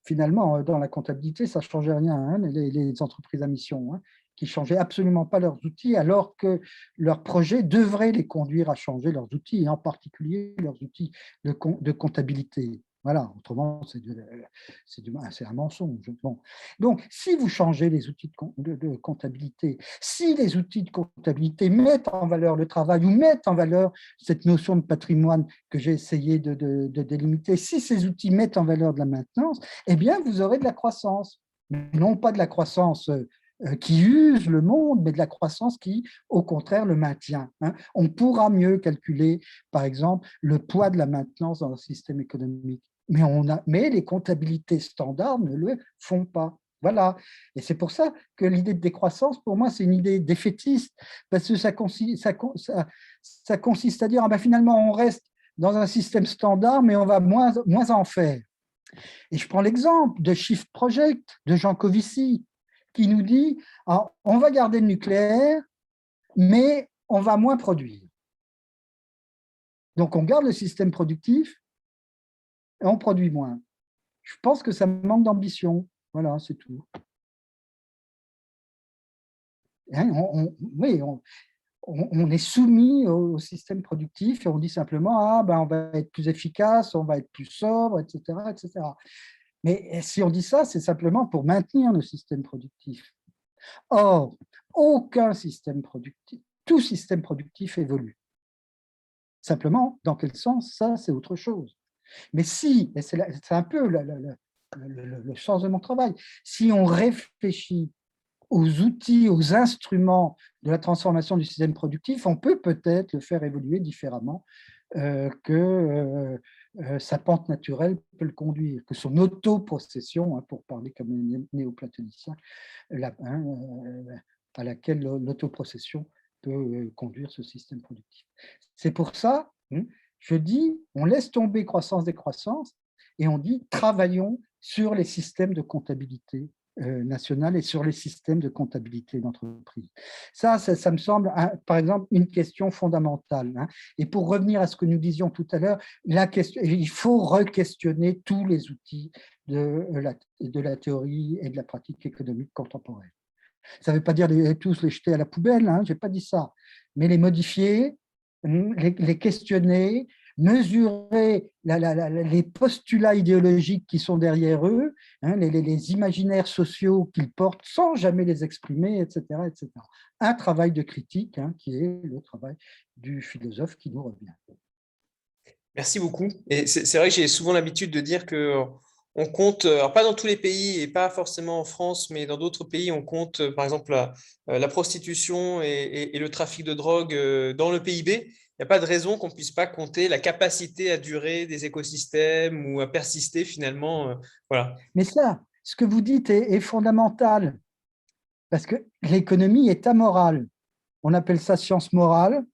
finalement, dans la comptabilité, ça ne changeait rien, les entreprises à mission, qui ne changeaient absolument pas leurs outils, alors que leur projet devrait les conduire à changer leurs outils, et en particulier leurs outils de comptabilité. Voilà, autrement, c'est un mensonge. Bon. Donc, si vous changez les outils de comptabilité, si les outils de comptabilité mettent en valeur le travail ou mettent en valeur cette notion de patrimoine que j'ai essayé de délimiter, si ces outils mettent en valeur de la maintenance, eh bien, vous aurez de la croissance. Non pas de la croissance qui use le monde, mais de la croissance qui, au contraire, le maintient. On pourra mieux calculer, par exemple, le poids de la maintenance dans le système économique. Mais les comptabilités standards ne le font pas. Voilà. Et c'est pour ça que l'idée de décroissance, pour moi, c'est une idée défaitiste, parce que ça consiste à dire, finalement, on reste dans un système standard, mais on va moins en faire. Et je prends l'exemple de Shift Project, de Jean Covici, qui nous dit, on va garder le nucléaire, mais on va moins produire. Donc, on garde le système productif, et on produit moins. Je pense que ça manque d'ambition. Voilà, c'est tout. On est soumis au système productif et on dit simplement on va être plus efficace, on va être plus sobre, etc., etc. Mais si on dit ça, c'est simplement pour maintenir le système productif. Or, aucun système productif, tout système productif évolue. Simplement, dans quel sens, ça, c'est autre chose. Mais si, et c'est un peu le sens de mon travail, si on réfléchit aux outils, aux instruments de la transformation du système productif, on peut peut-être le faire évoluer différemment que sa pente naturelle peut le conduire, que son autopossession, pour parler comme un néoplatonicien, à laquelle l'autopossession peut conduire ce système productif. C'est pour ça, je dis, on laisse tomber croissance-décroissance et on dit travaillons sur les systèmes de comptabilité nationale et sur les systèmes de comptabilité d'entreprise. Ça me semble, par exemple, une question fondamentale. Et pour revenir à ce que nous disions tout à l'heure, il faut re-questionner tous les outils de la théorie et de la pratique économique contemporaine. Ça ne veut pas dire tous les jeter à la poubelle, je n'ai pas dit ça, mais les modifier, les questionner, mesurer les postulats idéologiques qui sont derrière eux, les imaginaires sociaux qu'ils portent sans jamais les exprimer, etc., etc. Un travail de critique qui est le travail du philosophe qui nous revient. Merci beaucoup. Et c'est vrai que j'ai souvent l'habitude de dire qu'on compte, alors pas dans tous les pays et pas forcément en France, mais dans d'autres pays, on compte par exemple la prostitution et le trafic de drogue dans le PIB. Il n'y a pas de raison qu'on ne puisse pas compter la capacité à durer des écosystèmes ou à persister finalement. Voilà. Mais ça, ce que vous dites est fondamental, parce que l'économie est amorale. On appelle ça science morale.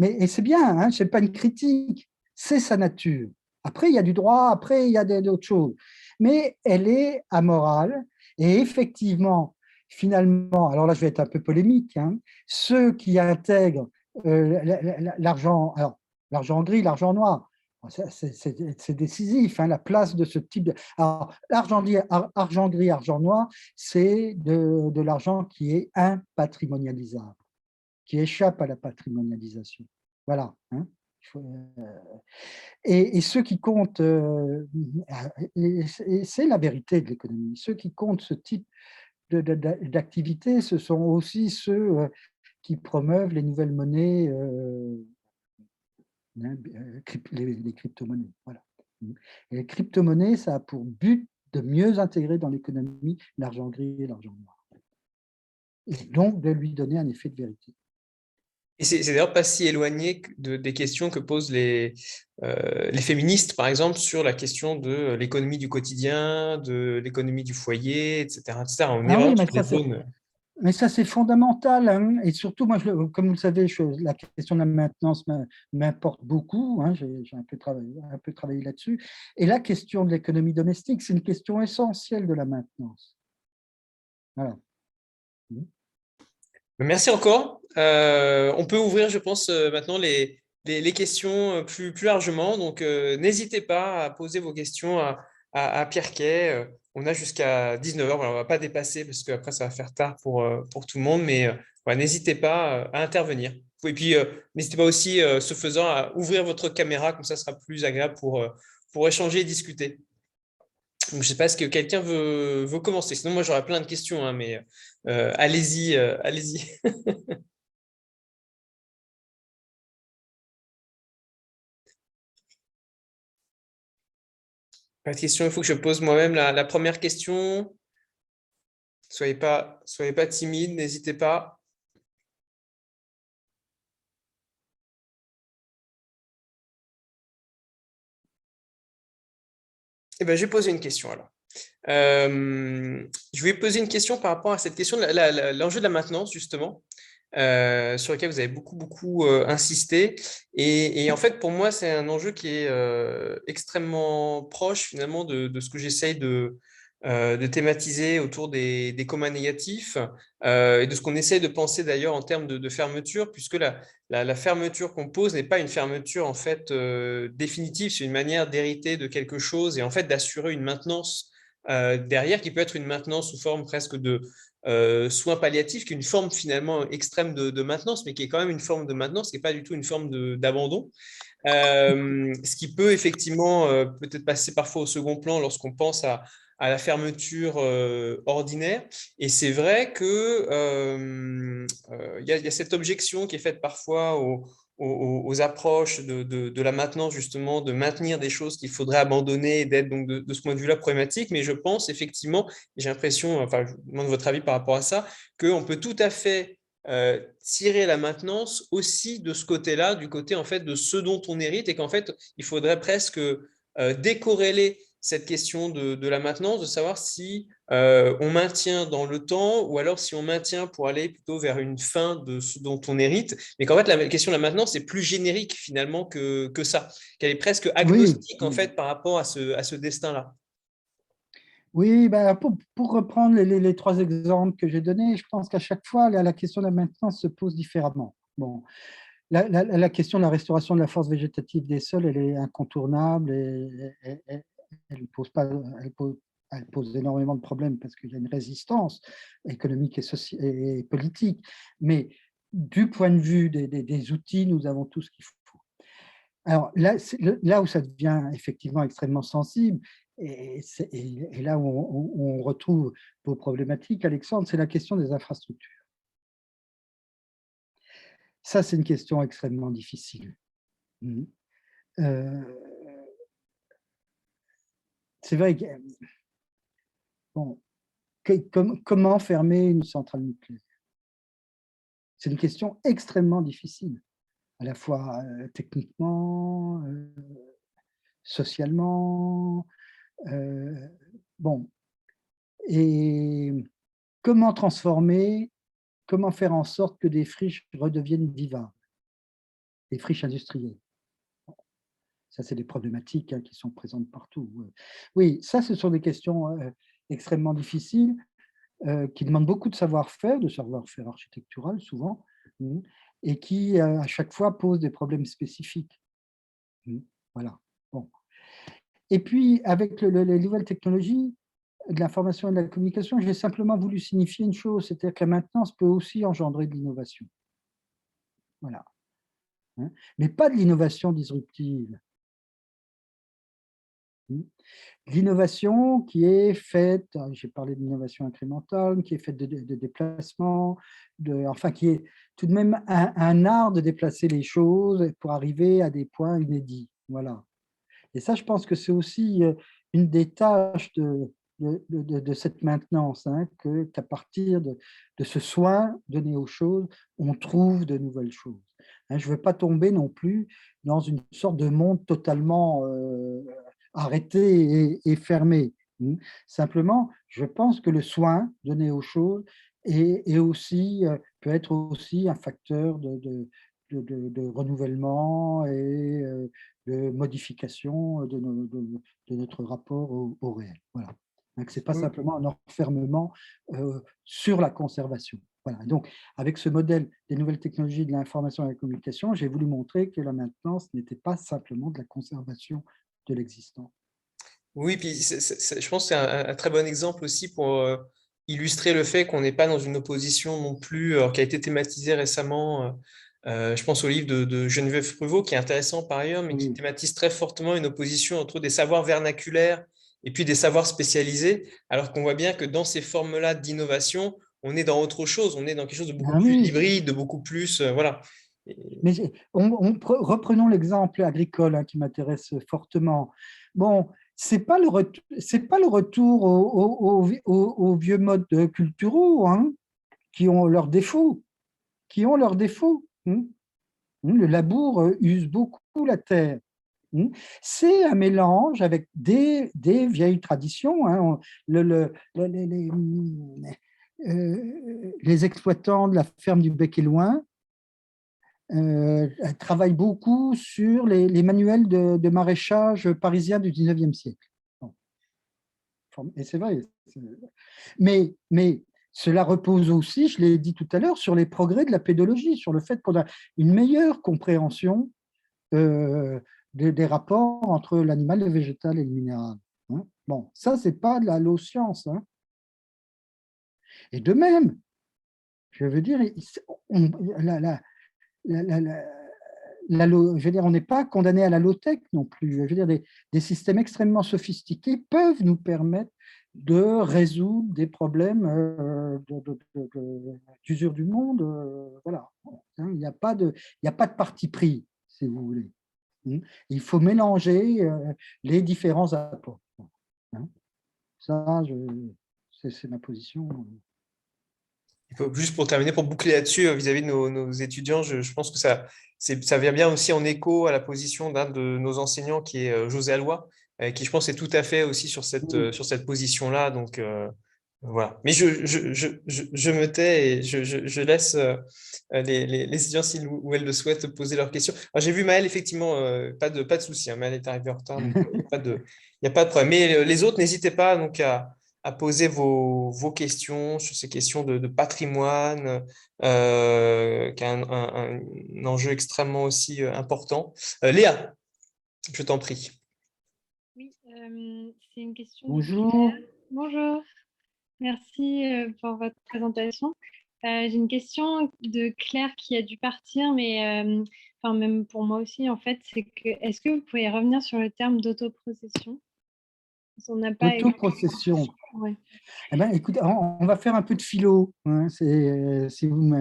Et c'est bien, ce n'est pas une critique, c'est sa nature. Après, il y a du droit, après, il y a d'autres choses. Mais elle est amorale et effectivement, finalement, alors là, je vais être un peu polémique, ceux qui intègrent l'argent gris, l'argent noir, c'est décisif, la place de ce type de… Alors, l'argent gris, argent noir, c'est de l'argent qui est impatrimonialisable, qui échappe à la patrimonialisation. Voilà. Et ceux qui comptent, et c'est la vérité de l'économie, ceux qui comptent ce type d'activité, ce sont aussi ceux qui promeuvent les nouvelles monnaies, les crypto-monnaies. Voilà. Et les crypto-monnaies, ça a pour but de mieux intégrer dans l'économie l'argent gris et l'argent noir. Et donc de lui donner un effet de vérité. Et c'est d'ailleurs pas si éloigné des questions que posent les féministes, par exemple, sur la question de l'économie du quotidien, de l'économie du foyer, etc. etc. On est vraiment sur des zones… Mais ça, c'est fondamental. Et surtout, moi, comme vous le savez, la question de la maintenance m'importe beaucoup. J'ai un peu travaillé là-dessus. Et la question de l'économie domestique, c'est une question essentielle de la maintenance. Voilà. Merci encore. On peut ouvrir, je pense, maintenant les questions plus largement. Donc, n'hésitez pas à poser vos questions à Pierre Quay. On a jusqu'à 19h. Voilà, on ne va pas dépasser parce qu'après, ça va faire tard pour tout le monde. Mais n'hésitez pas à intervenir. Et puis, n'hésitez pas aussi, ce faisant, à ouvrir votre caméra, comme ça sera plus agréable pour échanger et discuter. Donc, je ne sais pas si quelqu'un veut commencer. Sinon, moi, j'aurais plein de questions, hein, mais allez-y, allez-y. Pas de question, il faut que je pose moi-même la première question. Soyez pas timide, n'hésitez pas. Eh ben, je vais poser une question alors. Je vais poser une question par rapport à cette question, l'enjeu de la maintenance, justement, sur lequel vous avez beaucoup insisté. Et en fait, pour moi, c'est un enjeu qui est extrêmement proche, finalement, de ce que j'essaye de thématiser autour des communs négatifs et de ce qu'on essaie de penser d'ailleurs en termes de fermeture, puisque la fermeture qu'on pose n'est pas une fermeture en fait définitive, c'est une manière d'hériter de quelque chose et en fait d'assurer une maintenance derrière qui peut être une maintenance sous forme presque de soins palliatifs, qui est une forme finalement extrême de maintenance, mais qui est quand même une forme de maintenance, qui n'est pas du tout une forme d'abandon. Ce qui peut effectivement peut-être passer parfois au second plan lorsqu'on pense à la fermeture ordinaire. Et c'est vrai que y a cette objection qui est faite parfois aux approches de la maintenance, justement, de maintenir des choses qu'il faudrait abandonner et d'être donc de ce point de vue-là problématique. Mais je pense effectivement, j'ai l'impression, enfin, je vous demande votre avis par rapport à ça, qu'on peut tout à fait tirer la maintenance aussi de ce côté-là, du côté en fait de ce dont on hérite, et qu'en fait il faudrait presque décorréler cette question de la maintenance, de savoir si on maintient dans le temps ou alors si on maintient pour aller plutôt vers une fin de ce dont on hérite, mais qu'en fait la question de la maintenance est plus générique finalement que ça, qu'elle est presque agnostique en fait par rapport à ce destin-là. Oui, ben, pour reprendre les trois exemples que j'ai donnés, je pense qu'à chaque fois, la question de la maintenance se pose différemment. Bon, la question de la restauration de la force végétative des sols, elle est incontournable et elle pose énormément de problèmes parce qu'il y a une résistance économique et politique. Mais du point de vue des outils, nous avons tout ce qu'il faut. Alors là où ça devient effectivement extrêmement sensible, et là où on retrouve vos problématiques, Alexandre, c'est la question des infrastructures. Ça, c'est une question extrêmement difficile. C'est vrai que, bon, comment fermer une centrale nucléaire? C'est une question extrêmement difficile, à la fois techniquement, socialement. Bon, et comment faire en sorte que des friches redeviennent vivables, des friches industrielles? Ça, c'est des problématiques qui sont présentes partout. Oui, ça, ce sont des questions extrêmement difficiles qui demandent beaucoup de savoir-faire architectural souvent, et qui, à chaque fois, posent des problèmes spécifiques. Voilà. Bon. Et puis, avec les nouvelles technologies de l'information et de la communication, j'ai simplement voulu signifier une chose, c'est-à-dire que la maintenance peut aussi engendrer de l'innovation. Voilà. Mais pas de l'innovation disruptive. L'innovation qui est faite, j'ai parlé d'innovation incrémentale, qui est faite de déplacement, enfin qui est tout de même un art de déplacer les choses pour arriver à des points inédits. Voilà. Et ça, je pense que c'est aussi une des tâches de cette maintenance, qu'à partir de ce soin donné aux choses, on trouve de nouvelles choses. Je ne veux pas tomber non plus dans une sorte de monde totalement arrêté et fermé. Simplement, je pense que le soin donné aux choses peut être aussi un facteur de renouvellement et de modification de notre rapport au réel. Voilà. Donc, ce n'est pas simplement un enfermement sur la conservation. Voilà. Donc, avec ce modèle des nouvelles technologies de l'information et de la communication, j'ai voulu montrer que la maintenance n'était pas simplement de la conservation de l'existant. Oui, puis je pense que c'est un très bon exemple aussi pour illustrer le fait qu'on n'est pas dans une opposition non plus, qui a été thématisée récemment Je pense au livre de Geneviève Pruvot, qui est intéressant par ailleurs, mais qui thématise très fortement une opposition entre des savoirs vernaculaires et puis des savoirs spécialisés, alors qu'on voit bien que dans ces formes-là d'innovation, on est dans autre chose, on est dans quelque chose de beaucoup plus hybride, de beaucoup plus… voilà. Mais reprenons l'exemple agricole, hein, qui m'intéresse fortement. Bon, c'est pas le retour aux vieux modes culturaux, hein, qui ont leurs défauts, hein. Le labour use beaucoup la terre. C'est un mélange avec des vieilles traditions, hein. Les exploitants de la ferme du Bec-et-Loing travaillent beaucoup sur les manuels de maraîchage parisiens du 19e siècle. Bon. Et c'est vrai. Mais cela repose aussi, je l'ai dit tout à l'heure, sur les progrès de la pédologie, sur le fait qu'on a une meilleure compréhension des rapports entre l'animal, le végétal et le minéral. Hein. Bon, ça, ce n'est pas de la low science. Hein. Et de même, je veux dire, je veux dire, on n'est pas condamné à la low-tech non plus. Je veux dire, des systèmes extrêmement sophistiqués peuvent nous permettre de résoudre des problèmes d'usure du monde. Voilà. Il n'y a pas de parti pris, si vous voulez. Il faut mélanger les différents apports. Ça, c'est ma position. Juste pour terminer, pour boucler là-dessus, vis-à-vis de nos étudiants, je pense que ça vient bien aussi en écho à la position d'un de nos enseignants qui est José Alloy, qui je pense est tout à fait aussi sur cette position-là. Donc voilà. Mais je me tais et je laisse les étudiants, s'ils ou elles le souhaitent, poser leurs questions. Alors, j'ai vu Maëlle, effectivement, pas de souci, hein, Maëlle est arrivée en retard, donc il n'y a pas de problème. Mais les autres, n'hésitez pas donc, à poser vos questions sur ces questions de patrimoine, qui est un enjeu extrêmement aussi important. Léa, je t'en prie. Oui, c'est une question de Bonjour. Claire. Bonjour, merci pour votre présentation. J'ai une question de Claire qui a dû partir, mais enfin, même pour moi aussi, en fait, c'est que est-ce que vous pouvez revenir sur le terme d'autoprocession? On n'a pas… Autoprocession. Ouais. Eh ben, écoute, on va faire un peu de philo, hein, si vous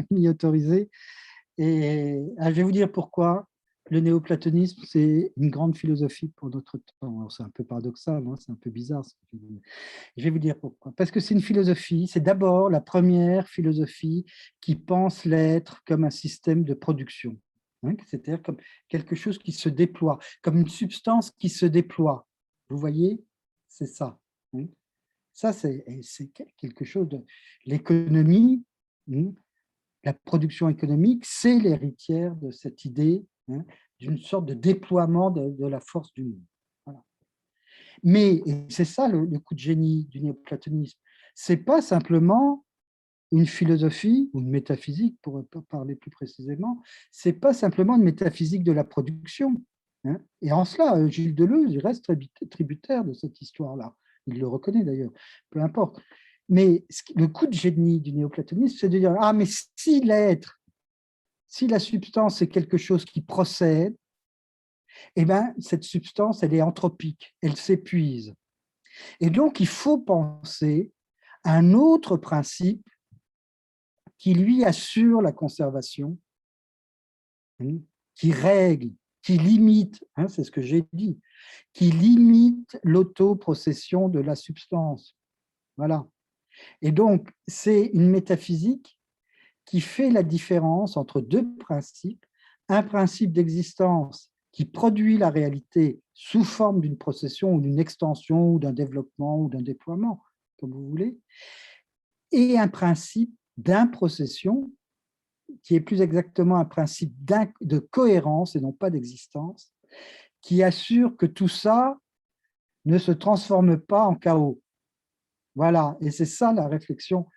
m'y autorisez. Et je vais vous dire pourquoi. Le néoplatonisme, c'est une grande philosophie pour notre temps. C'est un peu paradoxal, hein, c'est un peu bizarre. Je vais vous dire pourquoi. Parce que c'est une philosophie, c'est d'abord la première philosophie qui pense l'être comme un système de production, hein, c'est-à-dire comme quelque chose qui se déploie, comme une substance qui se déploie. Vous voyez, c'est ça. Hein. Ça, c'est quelque chose de… L'économie, la production économique, c'est l'héritière de cette idée, hein, d'une sorte de déploiement de la force du monde. Voilà. Mais c'est ça le coup de génie du néoplatonisme. Ce n'est pas simplement une philosophie ou une métaphysique, pour parler plus précisément, ce n'est pas simplement une métaphysique de la production. Hein. Et en cela, Gilles Deleuze, il reste tributaire de cette histoire-là. Il le reconnaît d'ailleurs, peu importe. Mais le coup de génie du néoplatonisme, c'est de dire, ah, mais si l'être, si la substance est quelque chose qui procède, eh bien, cette substance, elle est anthropique, elle s'épuise. Et donc, il faut penser à un autre principe qui, lui, assure la conservation, qui règle, qui limite, c'est ce que j'ai dit, qui limite l'autoprocession de la substance. Voilà. Et donc, c'est une métaphysique qui fait la différence entre deux principes, un principe d'existence qui produit la réalité sous forme d'une procession ou d'une extension ou d'un développement ou d'un déploiement, comme vous voulez, et un principe d'improcession qui est plus exactement un principe de cohérence et non pas d'existence, qui assure que tout ça ne se transforme pas en chaos. Voilà, et c'est ça la réflexion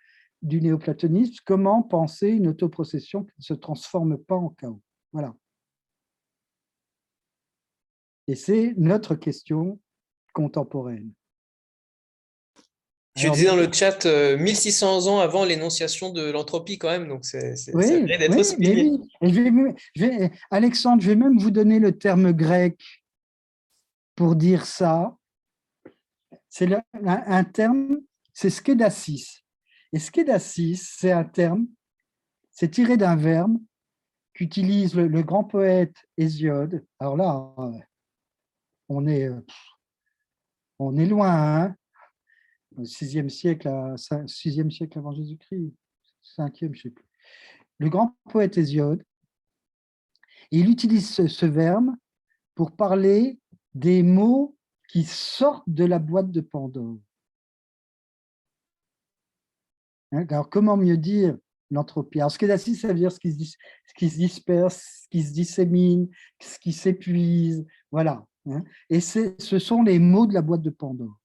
du néoplatonisme, comment penser une autoprocession qui ne se transforme pas en chaos. Voilà. Et c'est notre question contemporaine. Tu Alors, disais dans le chat 1600 ans avant l'énonciation de l'entropie quand même, donc ça oui, mérite d'être oui, mais souligné. oui. Et Alexandre, je vais même vous donner le terme grec pour dire ça. C'est un terme, c'est skédasis. Et skédasis, c'est un terme, c'est tiré d'un verbe qu'utilise le grand poète Hésiode. Alors là, on est, on est loin, hein, au 6e siècle, 6e siècle avant Jésus-Christ, 5e, je ne sais plus. Le grand poète Hésiode, il utilise ce verbe pour parler des mots qui sortent de la boîte de Pandore. Alors, comment mieux dire l'entropie? Alors, skédasis, ça veut dire ce qui se disperse, ce qui se dissémine, ce qui s'épuise, voilà. Et ce sont les mots de la boîte de Pandore.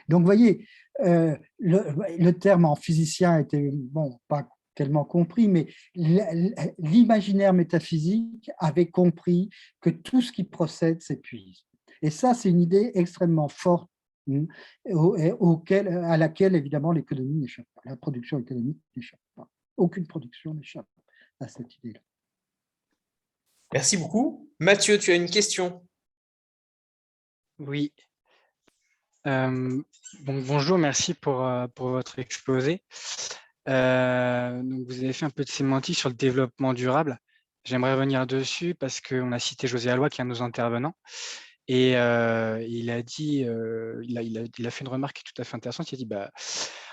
Donc, vous voyez, le terme en physicien était, bon, pas tellement compris, mais l'imaginaire métaphysique avait compris que tout ce qui procède s'épuise. Et ça, c'est une idée extrêmement forte à laquelle, évidemment, l'économie n'échappe pas. La production économique n'échappe pas. Aucune production n'échappe à cette idée-là. Merci beaucoup. Mathieu, tu as une question? Oui. Bonjour, merci pour votre exposé. Donc vous avez fait un peu de sémantique sur le développement durable. J'aimerais revenir dessus parce qu'on a cité José Alloy, qui est un de nos intervenants. Et il a dit, il a fait une remarque tout à fait intéressante. Il a dit,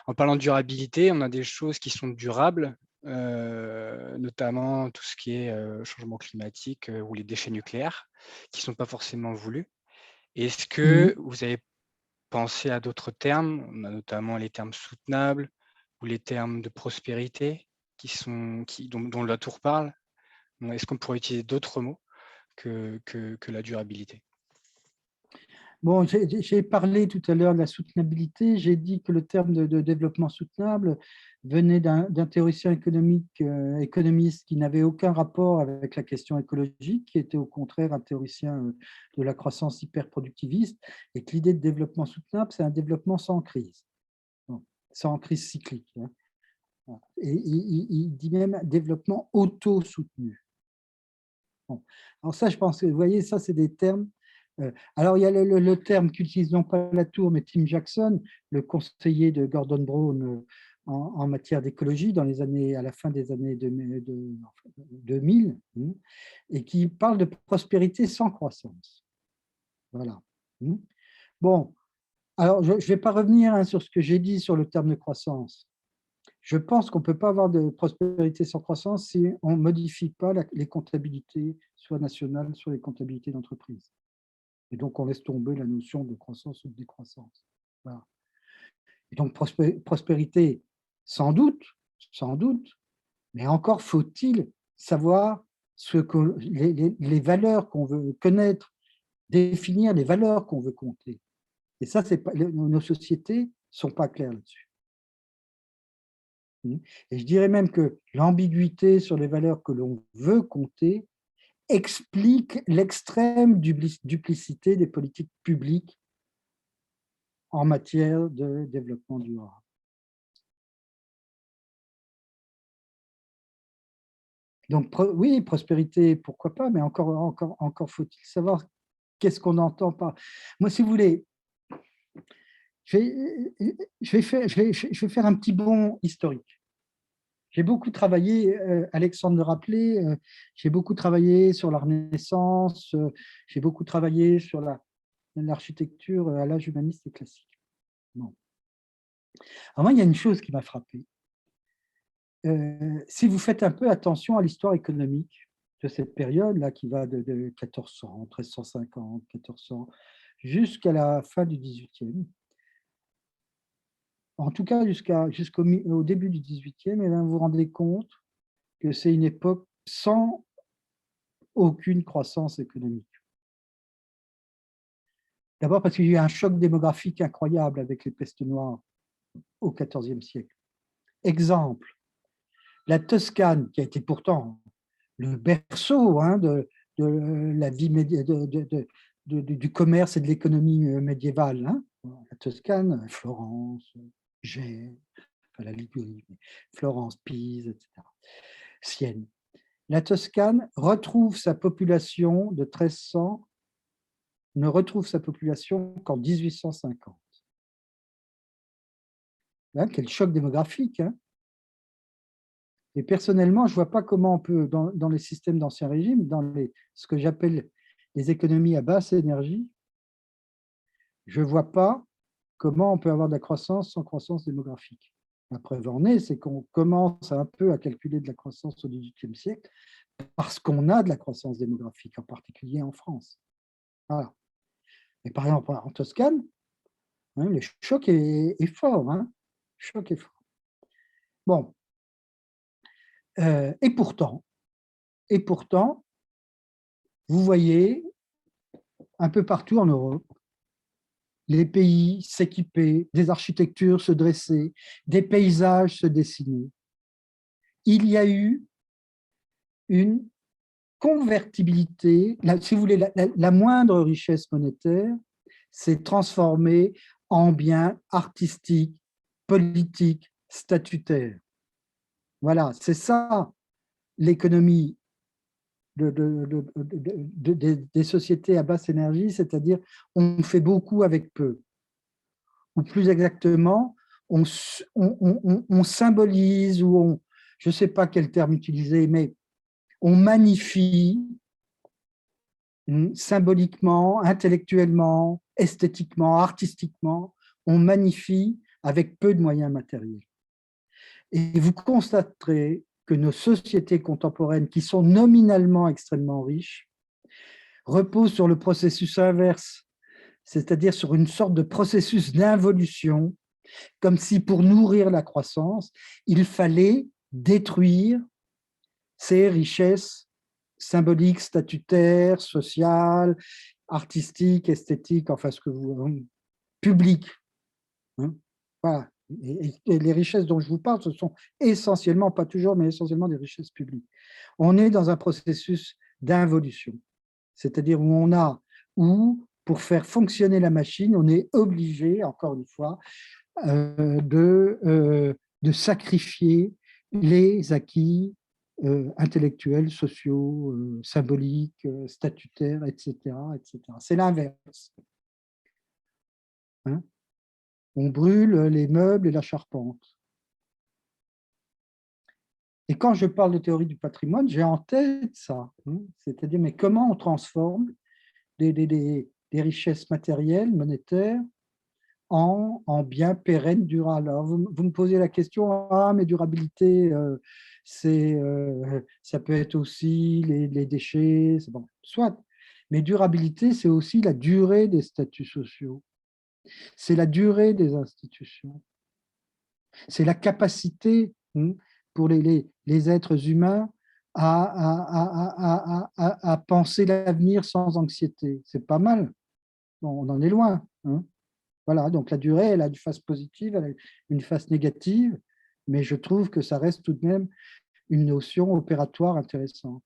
en parlant de durabilité, on a des choses qui sont durables, notamment tout ce qui est changement climatique ou les déchets nucléaires, qui ne sont pas forcément voulus. Est-ce que vous avez pensé à d'autres termes? On a notamment les termes soutenables ou les termes de prospérité dont la tour parle. Est-ce qu'on pourrait utiliser d'autres mots que la durabilité? Bon, j'ai parlé tout à l'heure de la soutenabilité. J'ai dit que le terme de développement soutenable venait d'un théoricien économiste qui n'avait aucun rapport avec la question écologique, qui était au contraire un théoricien de la croissance hyperproductiviste, et que l'idée de développement soutenable, c'est un développement sans crise, sans crise cyclique. Et il dit même développement auto-soutenu. Bon. Alors ça, je pense que, vous voyez, ça, c'est des termes. Alors, il y a le terme qu'utilise non pas Latour, mais Tim Jackson, le conseiller de Gordon Brown en matière d'écologie à la fin des années 2000, et qui parle de prospérité sans croissance. Voilà. Bon, alors je ne vais pas revenir sur ce que j'ai dit sur le terme de croissance. Je pense qu'on ne peut pas avoir de prospérité sans croissance si on ne modifie pas les comptabilités, soit nationales, soit les comptabilités d'entreprise. Et donc, on laisse tomber la notion de croissance ou de décroissance. Voilà. Et donc, prospérité, sans doute, mais encore faut-il savoir les valeurs qu'on veut connaître, définir les valeurs qu'on veut compter. Et ça, nos sociétés ne sont pas claires là-dessus. Et je dirais même que l'ambiguïté sur les valeurs que l'on veut compter explique l'extrême duplicité des politiques publiques en matière de développement durable. Donc, oui, prospérité, pourquoi pas, mais encore faut-il savoir qu'est-ce qu'on entend par… Moi, si vous voulez, je vais faire un petit bond historique. J'ai beaucoup travaillé, Alexandre le rappelait, j'ai beaucoup travaillé sur la Renaissance, j'ai beaucoup travaillé sur l'architecture à l'âge humaniste et classique. Bon. Alors moi, il y a une chose qui m'a frappé. Si vous faites un peu attention à l'histoire économique de cette période-là, qui va de 1400, 1350, 1400, jusqu'à la fin du XVIIIe, en tout cas jusqu'au début du XVIIIe, et là, vous vous rendez compte que c'est une époque sans aucune croissance économique. D'abord parce qu'il y a eu un choc démographique incroyable avec les pestes noires au XIVe siècle. Exemple, la Toscane, qui a été pourtant le berceau de la vie du commerce et de l'économie médiévale, la Toscane, Florence, Gênes, enfin, la Ligurie, Florence, Pise, etc. Sienne. La Toscane retrouve sa population de 1300, ne retrouve sa population qu'en 1850. Là, quel choc démographique, hein. Et personnellement, je ne vois pas comment on peut, dans les systèmes d'Ancien Régime, ce que j'appelle les économies à basse énergie, je ne vois pas comment on peut avoir de la croissance sans croissance démographique. La preuve en est, c'est qu'on commence un peu à calculer de la croissance au XVIIIe siècle parce qu'on a de la croissance démographique, en particulier en France. Voilà. Et par exemple, en Toscane, hein, le choc est fort. Hein. Le choc est fort. Bon. Et pourtant, vous voyez, un peu partout en Europe, les pays s'équiper, des architectures se dresser, des paysages se dessiner. Il y a eu une convertibilité, si vous voulez, la moindre richesse monétaire s'est transformée en biens artistiques, politiques, statutaires. Voilà, c'est ça l'économie des sociétés à basse énergie, c'est-à-dire on fait beaucoup avec peu. Ou plus exactement, on symbolise, ou je ne sais pas quel terme utiliser, mais on magnifie symboliquement, intellectuellement, esthétiquement, artistiquement, on magnifie avec peu de moyens matériels. Et vous constaterez que nos sociétés contemporaines, qui sont nominalement extrêmement riches, reposent sur le processus inverse, c'est-à-dire sur une sorte de processus d'involution, comme si pour nourrir la croissance, il fallait détruire ces richesses symboliques, statutaires, sociales, artistiques, esthétiques, enfin ce que vous... publiques. Hein, voilà. Et les richesses dont je vous parle, ce sont essentiellement, pas toujours, mais essentiellement des richesses publiques. On est dans un processus d'involution, c'est-à-dire où, pour faire fonctionner la machine, on est obligé, encore une fois, de sacrifier les acquis intellectuels, sociaux, symboliques, statutaires, etc. etc. C'est l'inverse. Hein? On brûle les meubles et la charpente. Et quand je parle de théorie du patrimoine, j'ai en tête ça. Hein? C'est-à-dire, mais comment on transforme des richesses matérielles, monétaires, en biens pérennes, durables. Alors, vous me posez la question, mais durabilité, ça peut être aussi les déchets, bon, soit. Mais durabilité, c'est aussi la durée des statuts sociaux. C'est la durée des institutions. C'est la capacité pour les êtres humains à penser l'avenir sans anxiété. C'est pas mal. Bon, on en est loin. Hein. Voilà, donc la durée, elle a une face positive, elle a une face négative, mais je trouve que ça reste tout de même une notion opératoire intéressante.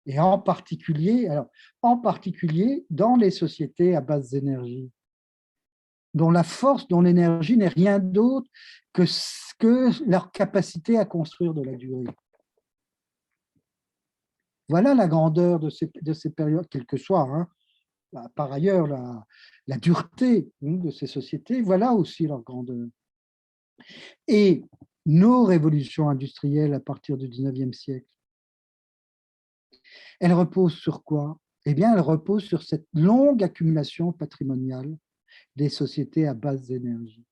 Et en particulier dans les sociétés à basse énergie, dont la force, dont l'énergie n'est rien d'autre que leur capacité à construire de la durée. Voilà la grandeur de ces périodes, quelle que soit, hein. Par ailleurs, la dureté de ces sociétés, voilà aussi leur grandeur. Et nos révolutions industrielles à partir du 19e siècle, elles reposent sur quoi? Eh bien, elles reposent sur cette longue accumulation patrimoniale des sociétés à basse énergie.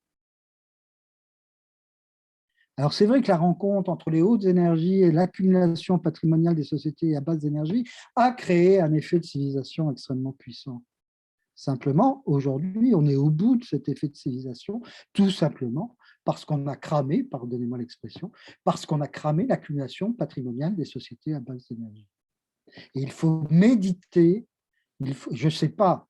Alors, c'est vrai que la rencontre entre les hautes énergies et l'accumulation patrimoniale des sociétés à basse énergie a créé un effet de civilisation extrêmement puissant. Simplement, aujourd'hui, on est au bout de cet effet de civilisation, tout simplement parce qu'on a cramé, pardonnez-moi l'expression, parce qu'on a cramé l'accumulation patrimoniale des sociétés à basse énergie. Et il faut méditer, je ne sais pas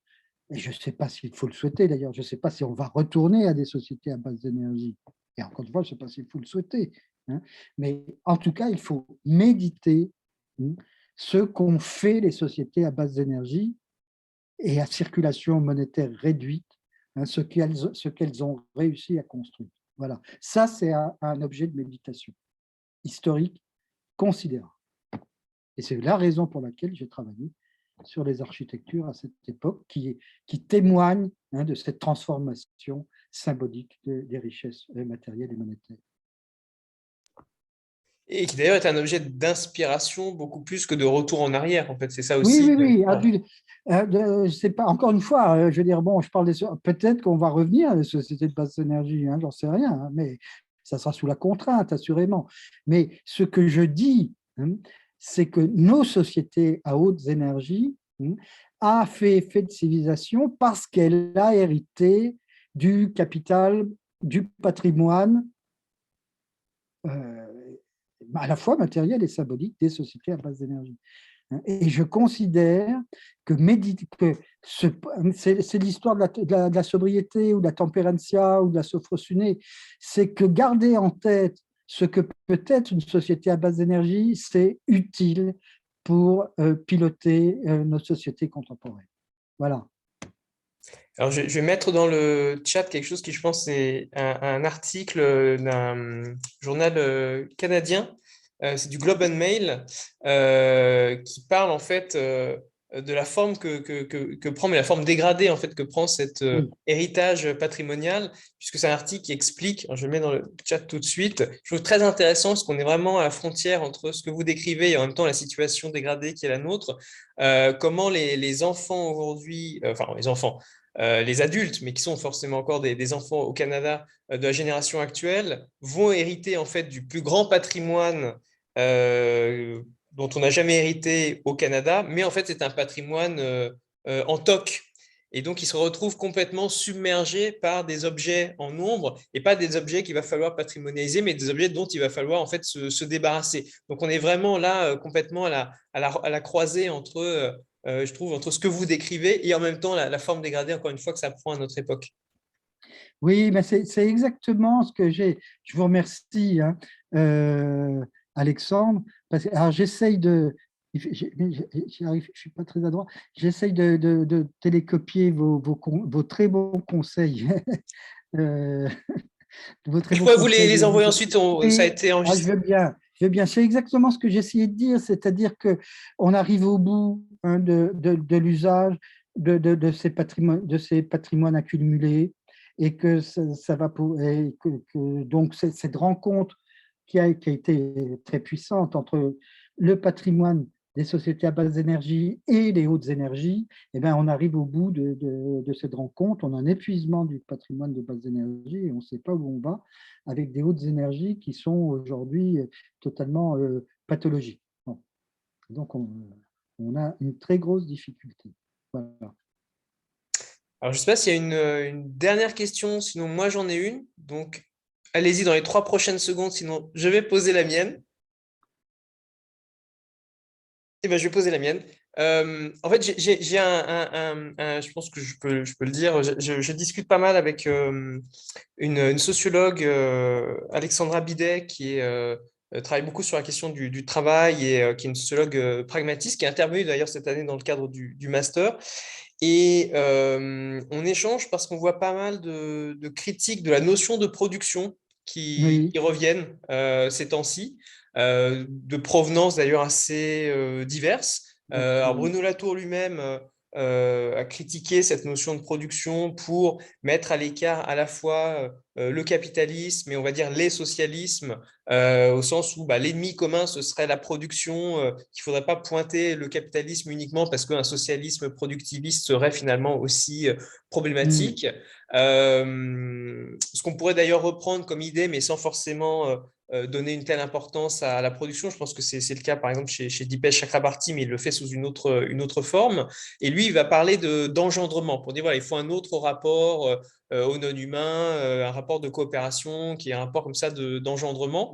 s'il faut le souhaiter d'ailleurs, je ne sais pas si on va retourner à des sociétés à basse énergie. Et encore une fois, je ne sais pas s'il faut le souhaiter. Hein, mais en tout cas, il faut méditer ce qu'ont fait les sociétés à basse énergie et à circulation monétaire réduite hein, ce qu'elles ont réussi à construire. Voilà. Ça, c'est un objet de méditation historique considérable. Et c'est la raison pour laquelle j'ai travaillé sur les architectures à cette époque qui témoignent, hein, de cette transformation symbolique des richesses matérielles et monétaires. Et qui d'ailleurs est un objet d'inspiration beaucoup plus que de retour en arrière, en fait, c'est ça Oui, aussi. oui, oui. C'est pas, encore une fois, je veux dire, bon, je parle peut-être qu'on va revenir à des sociétés de basse énergie, hein, j'en sais rien, hein, mais ça sera sous la contrainte, assurément. Mais ce que je dis, hein, c'est que nos sociétés à hautes énergies, hein, a fait effet de civilisation parce qu'elle a hérité du capital, du patrimoine, à la fois matériel et symbolique des sociétés à base d'énergie. Et je considère que c'est l'histoire de la sobriété ou de la tempérancia ou de la sophrosyné, c'est que garder en tête ce que peut être une société à base d'énergie, c'est utile pour piloter nos sociétés contemporaines. Voilà. Alors, je vais mettre dans le chat quelque chose qui, je pense, est un article d'un journal canadien. C'est du Globe and Mail qui parle en fait de la forme que prend, mais la forme dégradée en fait que prend cet héritage patrimonial, puisque c'est un article qui explique, alors je le mets dans le chat tout de suite, je trouve très intéressant parce qu'on est vraiment à la frontière entre ce que vous décrivez et en même temps la situation dégradée qui est la nôtre, comment les enfants aujourd'hui, enfin les enfants, les adultes, mais qui sont forcément encore des enfants au Canada de la génération actuelle, vont hériter en fait du plus grand patrimoine dont on n'a jamais hérité au Canada, mais en fait c'est un patrimoine en toc. Et donc, ils se retrouvent complètement submergés par des objets en nombre et pas des objets qu'il va falloir patrimonialiser, mais des objets dont il va falloir en fait se débarrasser. Donc, on est vraiment là complètement à la croisée entre je trouve, entre ce que vous décrivez et en même temps la forme dégradée, encore une fois, que ça prend à notre époque. Oui, mais c'est exactement ce que j'ai. Je vous remercie, hein, Alexandre. Alors, j'essaye de. J'y arrive, je ne suis pas très adroit. J'essaye de télécopier vos très bons conseils. Je pourrais vous les envoyer ensuite, ça a été enregistré. Je veux bien. C'est exactement ce que j'essayais de dire, c'est-à-dire qu'on arrive au bout, hein, de l'usage de ces patrimoines accumulés et que ça va donc cette rencontre qui a été très puissante entre le patrimoine des sociétés à base d'énergie et les hautes énergies, eh bien, on arrive au bout de cette rencontre, on a un épuisement du patrimoine de base d'énergie et on ne sait pas où on va avec des hautes énergies qui sont aujourd'hui totalement pathologiques. Bon. Donc, on a une très grosse difficulté. Voilà. Alors, je ne sais pas s'il y a une dernière question, sinon moi j'en ai une. Donc, allez-y dans les 3 prochaines secondes, sinon je vais poser la mienne. Eh bien, je vais poser la mienne. En fait, j'ai je pense que je peux le dire, je discute pas mal avec une sociologue, Alexandra Bidet, qui travaille beaucoup sur la question du travail et qui est une sociologue pragmatiste, qui est intervenue d'ailleurs cette année dans le cadre du master. Et on échange parce qu'on voit pas mal de critiques de la notion de production qui reviennent ces temps-ci, de provenance d'ailleurs assez diverses. Alors Bruno Latour lui-même a critiqué cette notion de production pour mettre à l'écart à la fois le capitalisme et on va dire les socialismes, au sens où l'ennemi commun ce serait la production, qu'il ne faudrait pas pointer le capitalisme uniquement parce qu'un socialisme productiviste serait finalement aussi problématique. Ce qu'on pourrait d'ailleurs reprendre comme idée, mais sans forcément donner une telle importance à la production. Je pense que c'est le cas, par exemple, chez Dipesh Chakrabarty, mais il le fait sous une autre forme. Et lui, il va parler d'engendrement, pour dire, voilà, il faut un autre rapport aux non-humains, un rapport de coopération, qui est un rapport comme ça d'engendrement.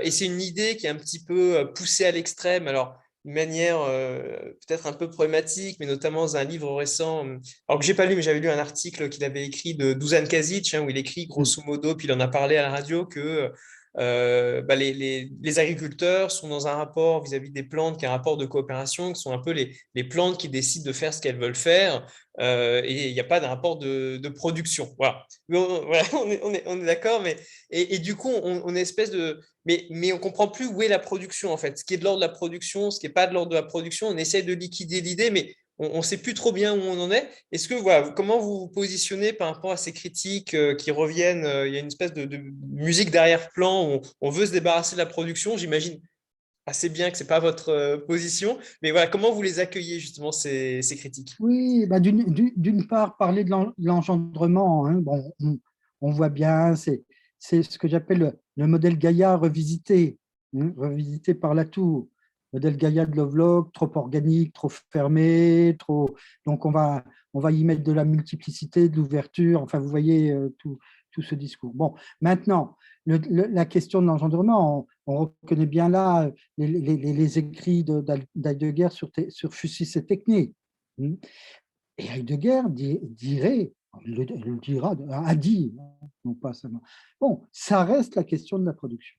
Et c'est une idée qui est un petit peu poussée à l'extrême. Alors, d'une manière peut-être un peu problématique, mais notamment dans un livre récent, alors que je n'ai pas lu, mais j'avais lu un article qu'il avait écrit de Dusan Kazic, où il écrit grosso modo, puis il en a parlé à la radio, que les agriculteurs sont dans un rapport vis-à-vis des plantes, qui est un rapport de coopération, qui sont un peu les plantes qui décident de faire ce qu'elles veulent faire, et il n'y a pas de rapport de production. Voilà, voilà on est d'accord, et du coup, on est espèce de… Mais on ne comprend plus où est la production, en fait. Ce qui est de l'ordre de la production, ce qui n'est pas de l'ordre de la production, on essaie de liquider l'idée, mais on ne sait plus trop bien où on en est. Est-ce que, voilà, comment vous vous positionnez par rapport à ces critiques qui reviennent? Il y a une espèce de musique d'arrière-plan, on veut se débarrasser de la production. J'imagine assez bien que ce n'est pas votre position, mais voilà, comment vous les accueillez, justement, ces critiques? Oui, bah, d'une part, parler de l'engendrement, hein, bon, on voit bien, c'est ce que j'appelle le modèle Gaïa revisité, hein, revisité par Latour. Modèle Gaïa de Lovelock, trop organique, trop fermé, donc on va y mettre de la multiplicité, de l'ouverture, enfin vous voyez tout ce discours. Bon, maintenant, la question de l'engendrement, on reconnaît bien là les écrits d'Heidegger sur Fusis et Techné. Et Heidegger dirait, le dira, a dit, non pas seulement. Bon, ça reste la question de la production.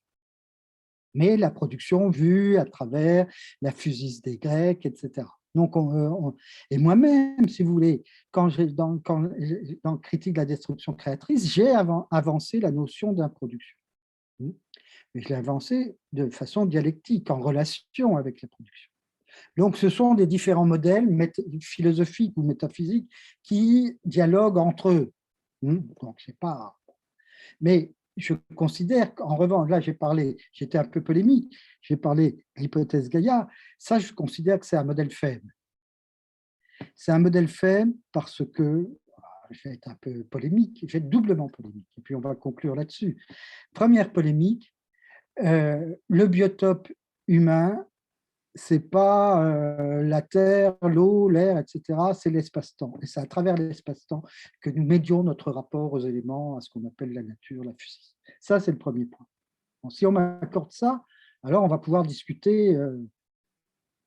Mais la production vue à travers la physis des Grecs, etc. Donc, et moi-même, si vous voulez, dans Critique de la destruction créatrice, j'ai avancé la notion d'introduction. Mais je l'ai avancé de façon dialectique, en relation avec la production. Donc, ce sont des différents modèles philosophiques ou métaphysiques qui dialoguent entre eux. Donc, c'est pas… Mais je considère qu'en revanche, là, j'étais un peu polémique, j'ai parlé de l'hypothèse Gaïa, ça, je considère que c'est un modèle faible. C'est un modèle faible parce que, je vais être un peu polémique, je vais être doublement polémique, et puis on va conclure là-dessus. Première polémique, le biotope humain, c'est pas la terre, l'eau, l'air, etc. C'est l'espace-temps. Et c'est à travers l'espace-temps que nous médions notre rapport aux éléments, à ce qu'on appelle la nature, la physique. Ça, c'est le premier point. Bon, si on m'accorde ça, alors on va pouvoir discuter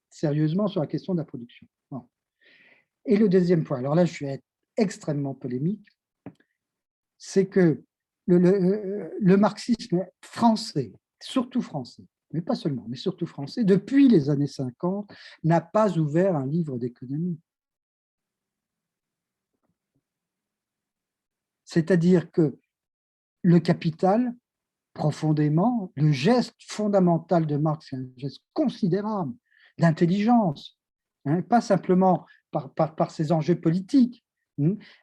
sérieusement sur la question de la production. Bon. Et le deuxième point, alors là, je vais être extrêmement polémique, c'est que le marxisme français, surtout français, mais pas seulement, mais surtout français, depuis les années 50, n'a pas ouvert un livre d'économie. C'est-à-dire que le capital, profondément, le geste fondamental de Marx, c'est un geste considérable d'intelligence, hein, pas simplement par ses enjeux politiques,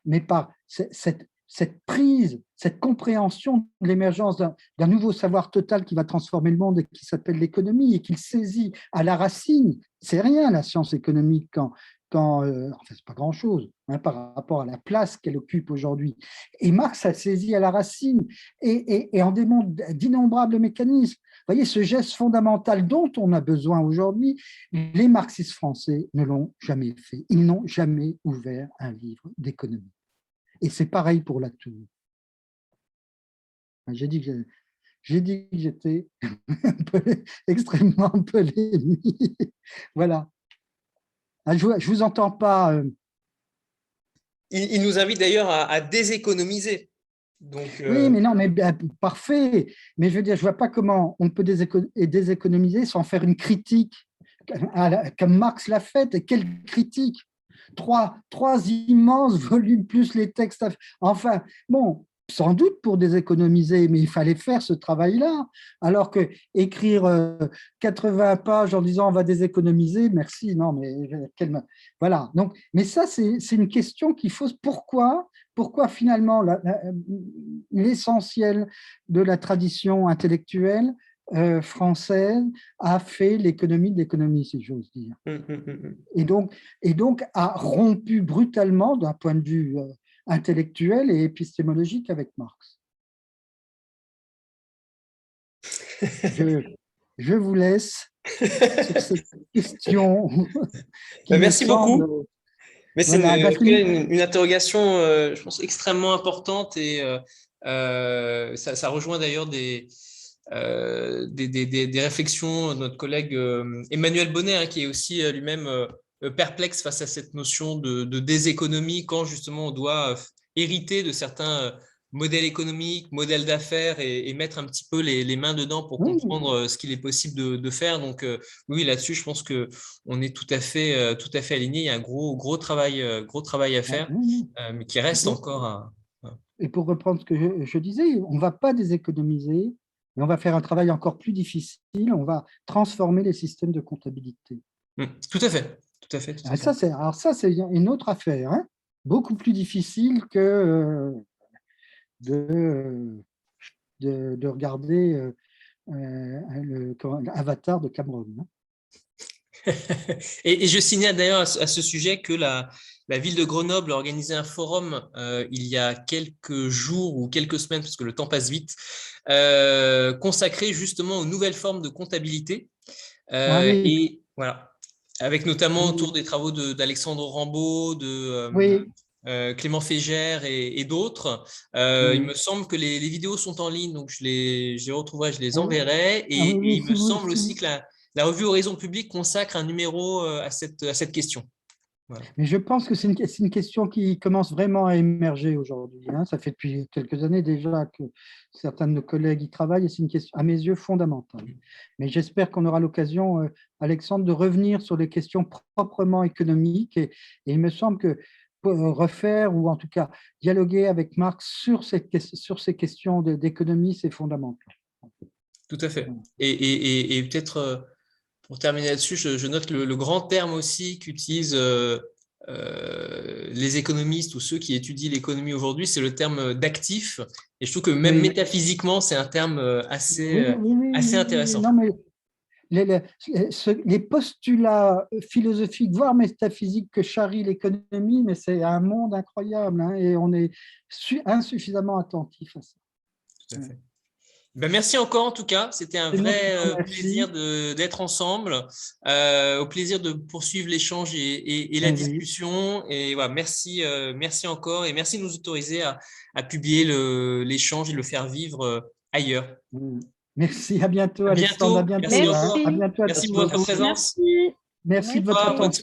mais par cette prise, cette compréhension de l'émergence d'un nouveau savoir total qui va transformer le monde et qui s'appelle l'économie et qu'il saisit à la racine. C'est rien la science économique enfin, c'est pas grand-chose par rapport à la place qu'elle occupe aujourd'hui. Et Marx a saisi à la racine et en démontre d'innombrables mécanismes. Vous voyez, ce geste fondamental dont on a besoin aujourd'hui, les marxistes français ne l'ont jamais fait. Ils n'ont jamais ouvert un livre d'économie. Et c'est pareil pour Latour. J'ai dit que j'étais extrêmement polémique. Voilà. Je ne vous entends pas. Il nous invite d'ailleurs à déséconomiser. Donc, Oui, mais non, mais parfait. Mais je veux dire, je ne vois pas comment on peut déséconomiser sans faire une critique, comme Marx l'a fait. Et quelle critique! Trois immenses volumes plus les textes. Enfin, bon, sans doute pour déséconomiser, mais il fallait faire ce travail-là. Alors que écrire 80 pages en disant on va déséconomiser, merci, non, mais voilà. Donc, mais ça, c'est une question qu'il faut. Pourquoi finalement l'essentiel de la tradition intellectuelle française a fait l'économie de l'économie, si j'ose dire. Et donc a rompu brutalement d'un point de vue intellectuel et épistémologique avec Marx. Je vous laisse sur cette question. Merci beaucoup. Mais c'est voilà, une interrogation, je pense, extrêmement importante et ça rejoint d'ailleurs des réflexions de notre collègue Emmanuel Bonnet, hein, qui est aussi lui-même perplexe face à cette notion de déséconomie quand justement on doit hériter de certains modèle économique, modèle d'affaires et mettre un petit peu les mains dedans pour Oui. comprendre ce qu'il est possible de faire. Donc, oui, là-dessus, je pense qu'on est tout à fait alignés. Il y a un gros travail à faire, Oui. mais qui reste encore à… Et pour reprendre ce que je disais, on ne va pas déséconomiser, mais on va faire un travail encore plus difficile. On va transformer les systèmes de comptabilité. Tout à fait. Tout à fait. Alors ça, c'est une autre affaire, hein, beaucoup plus difficile que de regarder l'Avatar de Cameron. Hein. Et je signale d'ailleurs à ce sujet que la ville de Grenoble a organisé un forum il y a quelques jours ou quelques semaines, parce que le temps passe vite, consacré justement aux nouvelles formes de comptabilité. Oui. Et voilà, avec notamment autour des travaux d'Alexandre Rambaud, Oui. Clément Fégère et d'autres. Il me semble que les vidéos sont en ligne, donc je les retrouverai, je les enverrai. Et il me semble aussi que la revue Horizon Public consacre un numéro à cette question. Voilà. Mais je pense que c'est une question qui commence vraiment à émerger aujourd'hui. Hein. Ça fait depuis quelques années déjà que certains de nos collègues y travaillent et c'est une question, à mes yeux, fondamentale. Mais j'espère qu'on aura l'occasion, Alexandre, de revenir sur les questions proprement économiques. Et il me semble que pour refaire ou en tout cas dialoguer avec Marc sur ces questions d'économie, c'est fondamental. Tout à fait. Et peut-être… Pour terminer là-dessus, je note le grand terme aussi qu'utilisent les économistes ou ceux qui étudient l'économie aujourd'hui, c'est le terme d'actif. Et je trouve que même métaphysiquement, c'est un terme assez intéressant. Non, mais les postulats philosophiques, voire métaphysiques que charrie l'économie, mais c'est un monde incroyable hein, et on est insuffisamment attentif à ça. Tout à fait. Ben merci encore en tout cas, c'était un vrai plaisir d'être ensemble, au plaisir de poursuivre l'échange et la discussion. Et voilà, merci encore et merci de nous autoriser à publier l'échange et le faire vivre ailleurs. Merci, à bientôt Alexandre. À bientôt. Merci encore. À bientôt. Merci pour votre présence. Merci de votre attention.